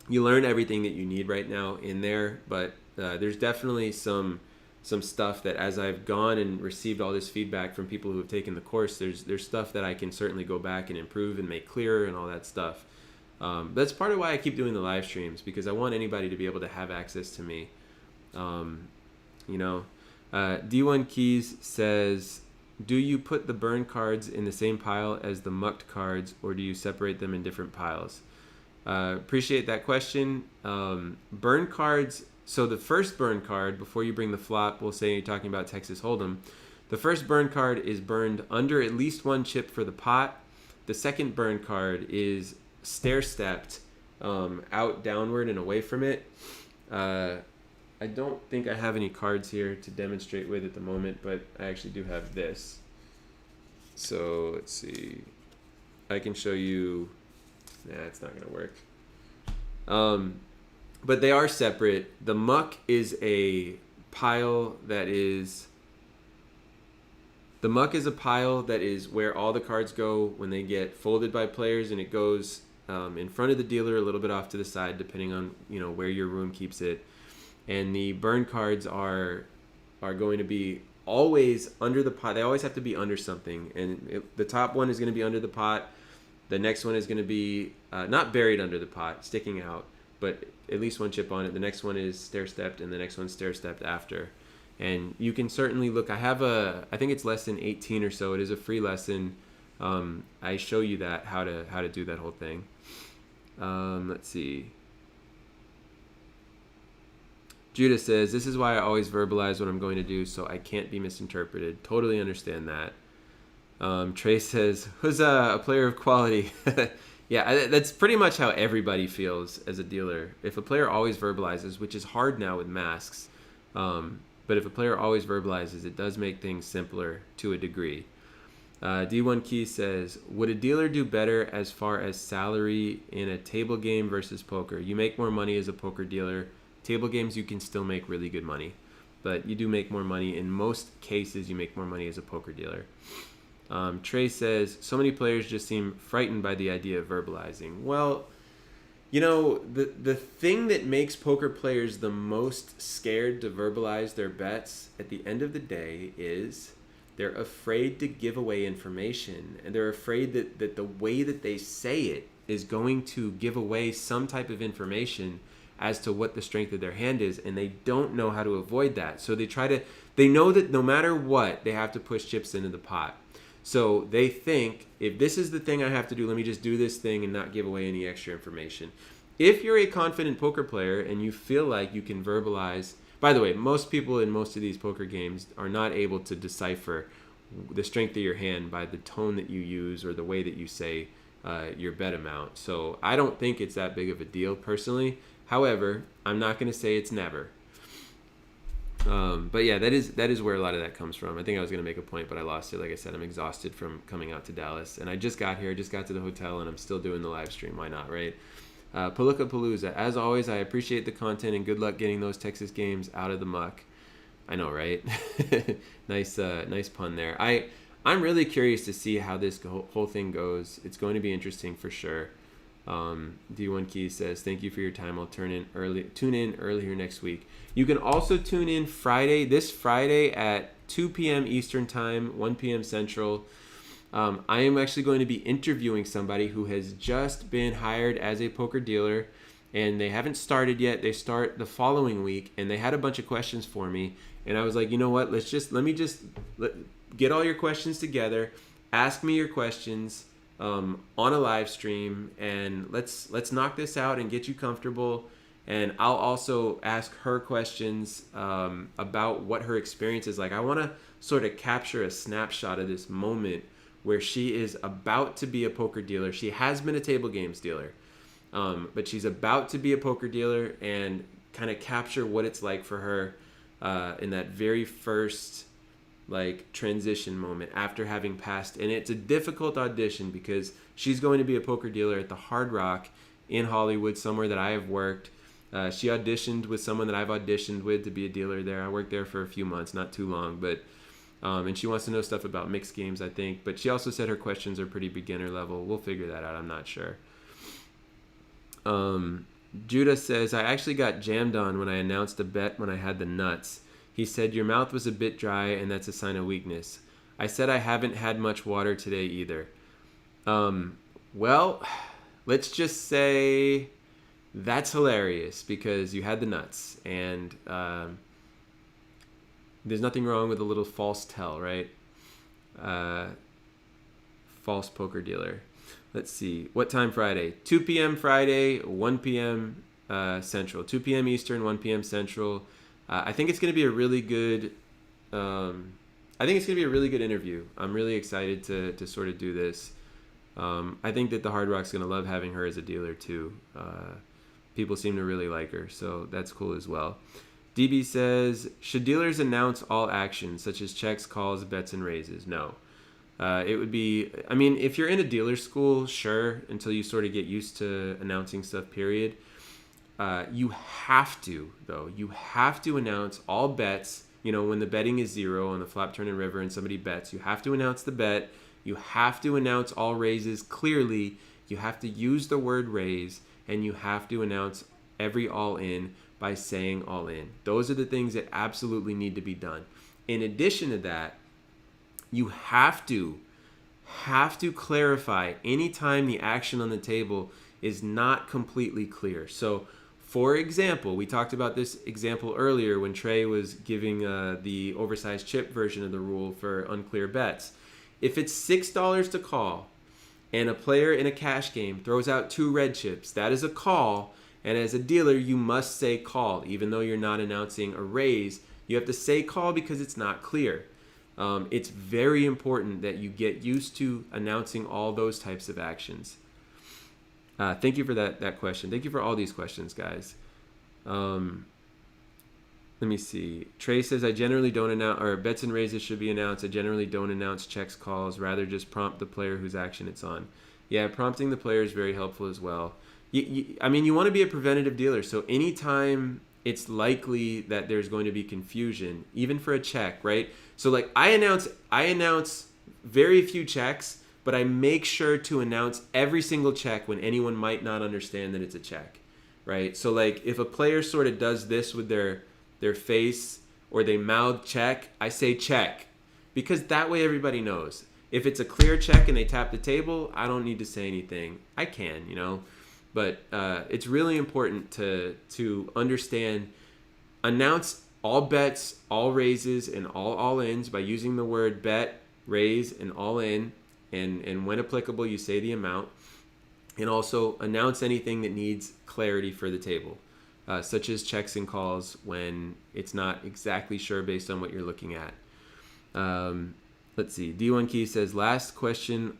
You learn everything that you need right now in there, but there's definitely some stuff that, as I've gone and received all this feedback from people who have taken the course, there's stuff that I can certainly go back and improve and make clearer and all that stuff. That's part of why I keep doing the live streams, because I want anybody to be able to have access to me. You know, D1 Keys says, do you put the burn cards in the same pile as the mucked cards, or do you separate them in different piles? Appreciate that question. Burn cards, so the first burn card, before you bring the flop, we'll say you're talking about Texas Hold'em, the first burn card is burned under at least one chip for the pot. The second burn card is stair-stepped out downward and away from it. I don't think I have any cards here to demonstrate with at the moment, but I actually do have this. So let's see. I can show you. Nah, it's not going to work. But they are separate. The muck is a pile that is... The muck is a pile that is where all the cards go when they get folded by players, and it goes in front of the dealer, a little bit off to the side, depending on, you know, where your room keeps it. And the burn cards are going to be always under the pot. They always have to be under something. And the top one is going to be under the pot. The next one is going to be not buried under the pot, sticking out, but at least one chip on it. The next one is stair-stepped, and the next one's stair-stepped after. And you can certainly look. I think it's lesson 18 or so. It is a free lesson. I show you that, how to do that whole thing. Let's see. Judah says, this is why I always verbalize what I'm going to do, so I can't be misinterpreted. Totally understand that. Trey says, who's a player of quality? Yeah, that's pretty much how everybody feels as a dealer. If a player always verbalizes, which is hard now with masks, but if a player always verbalizes, it does make things simpler to a degree. D1 Key says, would a dealer do better as far as salary in a table game versus poker? You make more money as a poker dealer. Table games, you can still make really good money, but you do make more money. In most cases, you make more money as a poker dealer. Trey says, so many players just seem frightened by the idea of verbalizing. Well, the thing that makes poker players the most scared to verbalize their bets at the end of the day is they're afraid to give away information, and they're afraid that the way that they say it is going to give away some type of information as to what the strength of their hand is, and they don't know how to avoid that. So they know that no matter what, they have to push chips into the pot. So they think, if this is the thing I have to do, let me just do this thing and not give away any extra information. If you're a confident poker player and you feel like you can verbalize, by the way, most people in most of these poker games are not able to decipher the strength of your hand by the tone that you use or the way that you say your bet amount. So I don't think it's that big of a deal personally. However, I'm not going to say it's never. But yeah, that is where a lot of that comes from. I think I was going to make a point, but I lost it. Like I said, I'm exhausted from coming out to Dallas. And I just got here. I just got to the hotel, and I'm still doing the live stream. Why not, right? Palooka Palooza. As always, I appreciate the content, and good luck getting those Texas games out of the muck. I know, right? Nice pun there. I'm really curious to see how this whole thing goes. It's going to be interesting for sure. D1 Key says, thank you for your time. I'll tune in earlier next week. You can also tune in this Friday at 2 p.m. Eastern time, 1 p.m. Central. I am actually going to be interviewing somebody who has just been hired as a poker dealer, and they haven't started yet. They start the following week, and they had a bunch of questions for me, and I was like, you know what? Let me get all your questions together. Ask me your questions on a live stream, and let's knock this out and get you comfortable. And I'll also ask her questions about what her experience is like. I want to sort of capture a snapshot of this moment where she is about to be a poker dealer. She has been a table games dealer, but she's about to be a poker dealer, and kind of capture what it's like for her in that very first transition moment after having passed. And it's a difficult audition because she's going to be a poker dealer at the Hard Rock in Hollywood, somewhere that I have worked. She auditioned with someone that I've auditioned with to be a dealer there. I worked there for a few months, not too long, but and she wants to know stuff about mixed games, I think. But she also said her questions are pretty beginner level. We'll figure that out. I'm not sure. Judah says, I actually got jammed on when I announced a bet when I had the nuts. He said, your mouth was a bit dry, and that's a sign of weakness. I said I haven't had much water today either. Well, let's just say that's hilarious because you had the nuts, and there's nothing wrong with a little false tell, right? False poker dealer. Let's see. What time Friday? 2 p.m. Friday, 1 p.m. Central. 2 p.m. Eastern, 1 p.m. Central. I think it's going to be a really good. Interview. I'm really excited to sort of do this. I think that the Hard Rock's going to love having her as a dealer too. People seem to really like her, so that's cool as well. DB says, should dealers announce all actions such as checks, calls, bets, and raises? No. It would be, if you're in a dealer school, sure, until you sort of get used to announcing stuff, period. You have to announce all bets. When the betting is 0 on the flop, turn, and river and somebody bets, you have to announce the bet. You have to announce all raises clearly. You have to use the word raise, and you have to announce every all in by saying all in. Those are the things that absolutely need to be done. In addition to that, you have to clarify anytime the action on the table is not completely clear. So, for example, we talked about this example earlier when Trey was giving the oversized chip version of the rule for unclear bets. If it's $6 to call and a player in a cash game throws out 2 red chips, that is a call. And as a dealer, you must say call. Even though you're not announcing a raise, you have to say call because it's not clear. It's very important that you get used to announcing all those types of actions. Thank you for that question. Thank you for all these questions, guys. Let me see. Trey says, I generally don't announce, or bets and raises should be announced. I generally don't announce checks, calls, rather just prompt the player whose action it's on. Yeah, prompting the player is very helpful as well. You want to be a preventative dealer. So anytime it's likely that there's going to be confusion, even for a check, right? So like I announce very few checks, but I make sure to announce every single check when anyone might not understand that it's a check, right? So like if a player sort of does this with their face or they mouth check, I say check, because that way everybody knows. If it's a clear check and they tap the table, I don't need to say anything. I can, but it's really important to understand, announce all bets, all raises, and all ins by using the word bet, raise, and all in, and when applicable, you say the amount, and also announce anything that needs clarity for the table, such as checks and calls when it's not exactly sure based on what you're looking at. Let's see. D1 Key says, last question,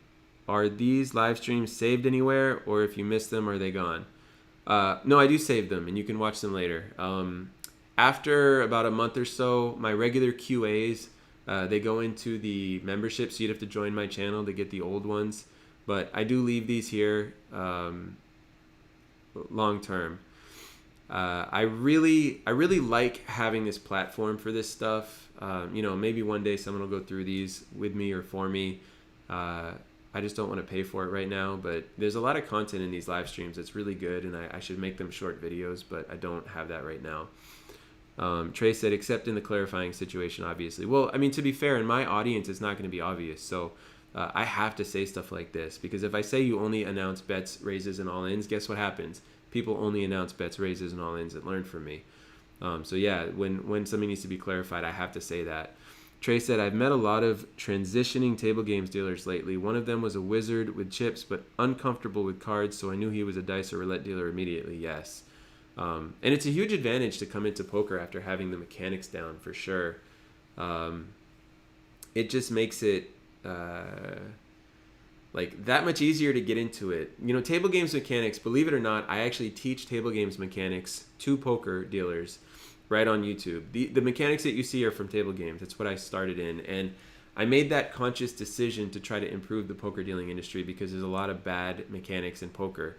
are these live streams saved anywhere, or if you miss them, are they gone? No, I do save them, and you can watch them later. After about a month or so, my regular QAs, they go into the membership, so you'd have to join my channel to get the old ones. But I do leave these here long term. I really like having this platform for this stuff. Maybe one day someone will go through these with me or for me. I just don't want to pay for it right now, but there's a lot of content in these live streams that's really good, and I should make them short videos, but I don't have that right now. Trey said, except in the clarifying situation, obviously. Well, I mean, to be fair, in my audience, it's not going to be obvious. So I have to say stuff like this, because if I say you only announce bets, raises, and all-ins, guess what happens? People only announce bets, raises, and all-ins that learn from me. So yeah, when something needs to be clarified, I have to say that. Trey said, I've met a lot of transitioning table games dealers lately. One of them was a wizard with chips, but uncomfortable with cards, so I knew he was a dice or roulette dealer immediately. Yes. And it's a huge advantage to come into poker after having the mechanics down, for sure. It just makes it like that much easier to get into it. Table games mechanics, believe it or not, I actually teach table games mechanics to poker dealers right on YouTube. The mechanics that you see are from table games. That's what I started in. And I made that conscious decision to try to improve the poker dealing industry because there's a lot of bad mechanics in poker.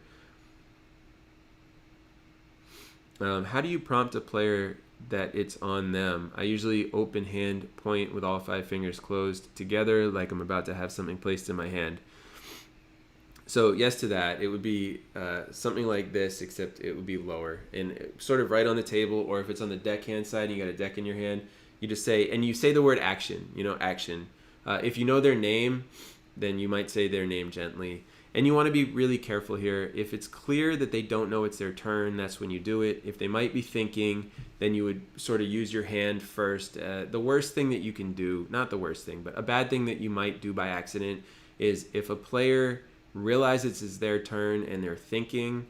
How do you prompt a player that it's on them? I usually open hand point with all 5 fingers closed together like I'm about to have something placed in my hand. So yes to that. It would be something like this, except it would be lower and sort of right on the table, or if it's on the deckhand side and you got a deck in your hand, you just say, and you say the word action, action. If you know their name, then you might say their name gently. And you want to be really careful here. If it's clear that they don't know it's their turn, that's when you do it. If they might be thinking, then you would sort of use your hand first. The worst thing that you can do, not the worst thing, but a bad thing that you might do by accident is if a player realizes it's their turn and they're thinking,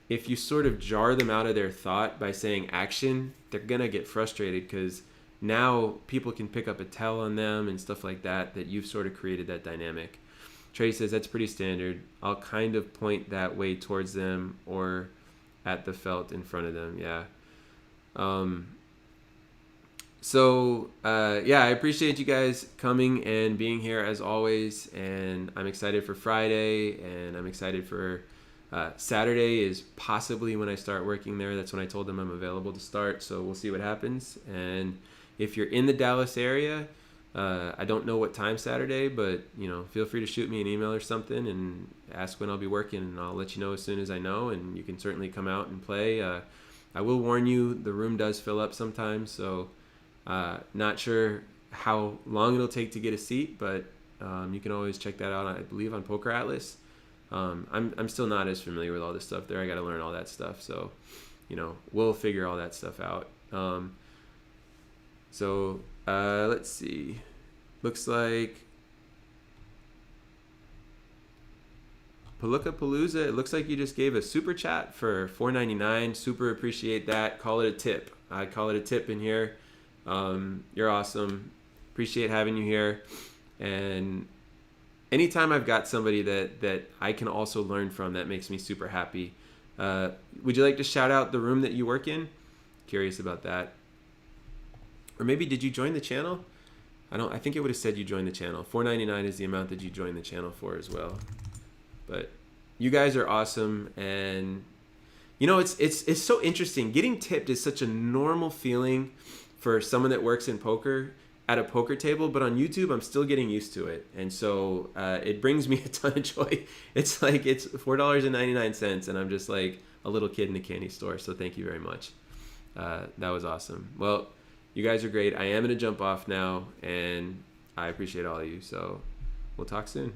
if you sort of jar them out of their thought by saying action, they're going to get frustrated because now people can pick up a tell on them and stuff like that you've sort of created that dynamic. Trey says, that's pretty standard. I'll kind of point that way towards them or at the felt in front of them. Yeah. I appreciate you guys coming and being here as always. And I'm excited for Friday, and I'm excited for Saturday is possibly when I start working there. That's when I told them I'm available to start. So we'll see what happens. And if you're in the Dallas area, I don't know what time Saturday, but feel free to shoot me an email or something and ask when I'll be working, and I'll let you know as soon as I know. And you can certainly come out and play. I will warn you, the room does fill up sometimes, so not sure how long it'll take to get a seat, but you can always check that out, I believe, on Poker Atlas. I'm still not as familiar with all this stuff there. I got to learn all that stuff, so we'll figure all that stuff out. Let's see. Looks like Palooka Palooza, it looks like you just gave a super chat for $4.99. Super appreciate that. Call it a tip. I call it a tip in here. You're awesome. Appreciate having you here. And anytime I've got somebody that I can also learn from, that makes me super happy. Would you like to shout out the room that you work in? Curious about that. Or maybe did you join the channel? I think it would have said you joined the channel. $4.99 is the amount that you joined the channel for as well. But you guys are awesome, and You know, it's so interesting. Getting tipped is such a normal feeling for someone that works in poker at a poker table, but on YouTube, I'm still getting used to it, and so it brings me a ton of joy. It's like it's $4.99, and I'm just like a little kid in a candy store. So thank you very much. That was awesome. Well, you guys are great. I am gonna jump off now, and I appreciate all of you. So we'll talk soon.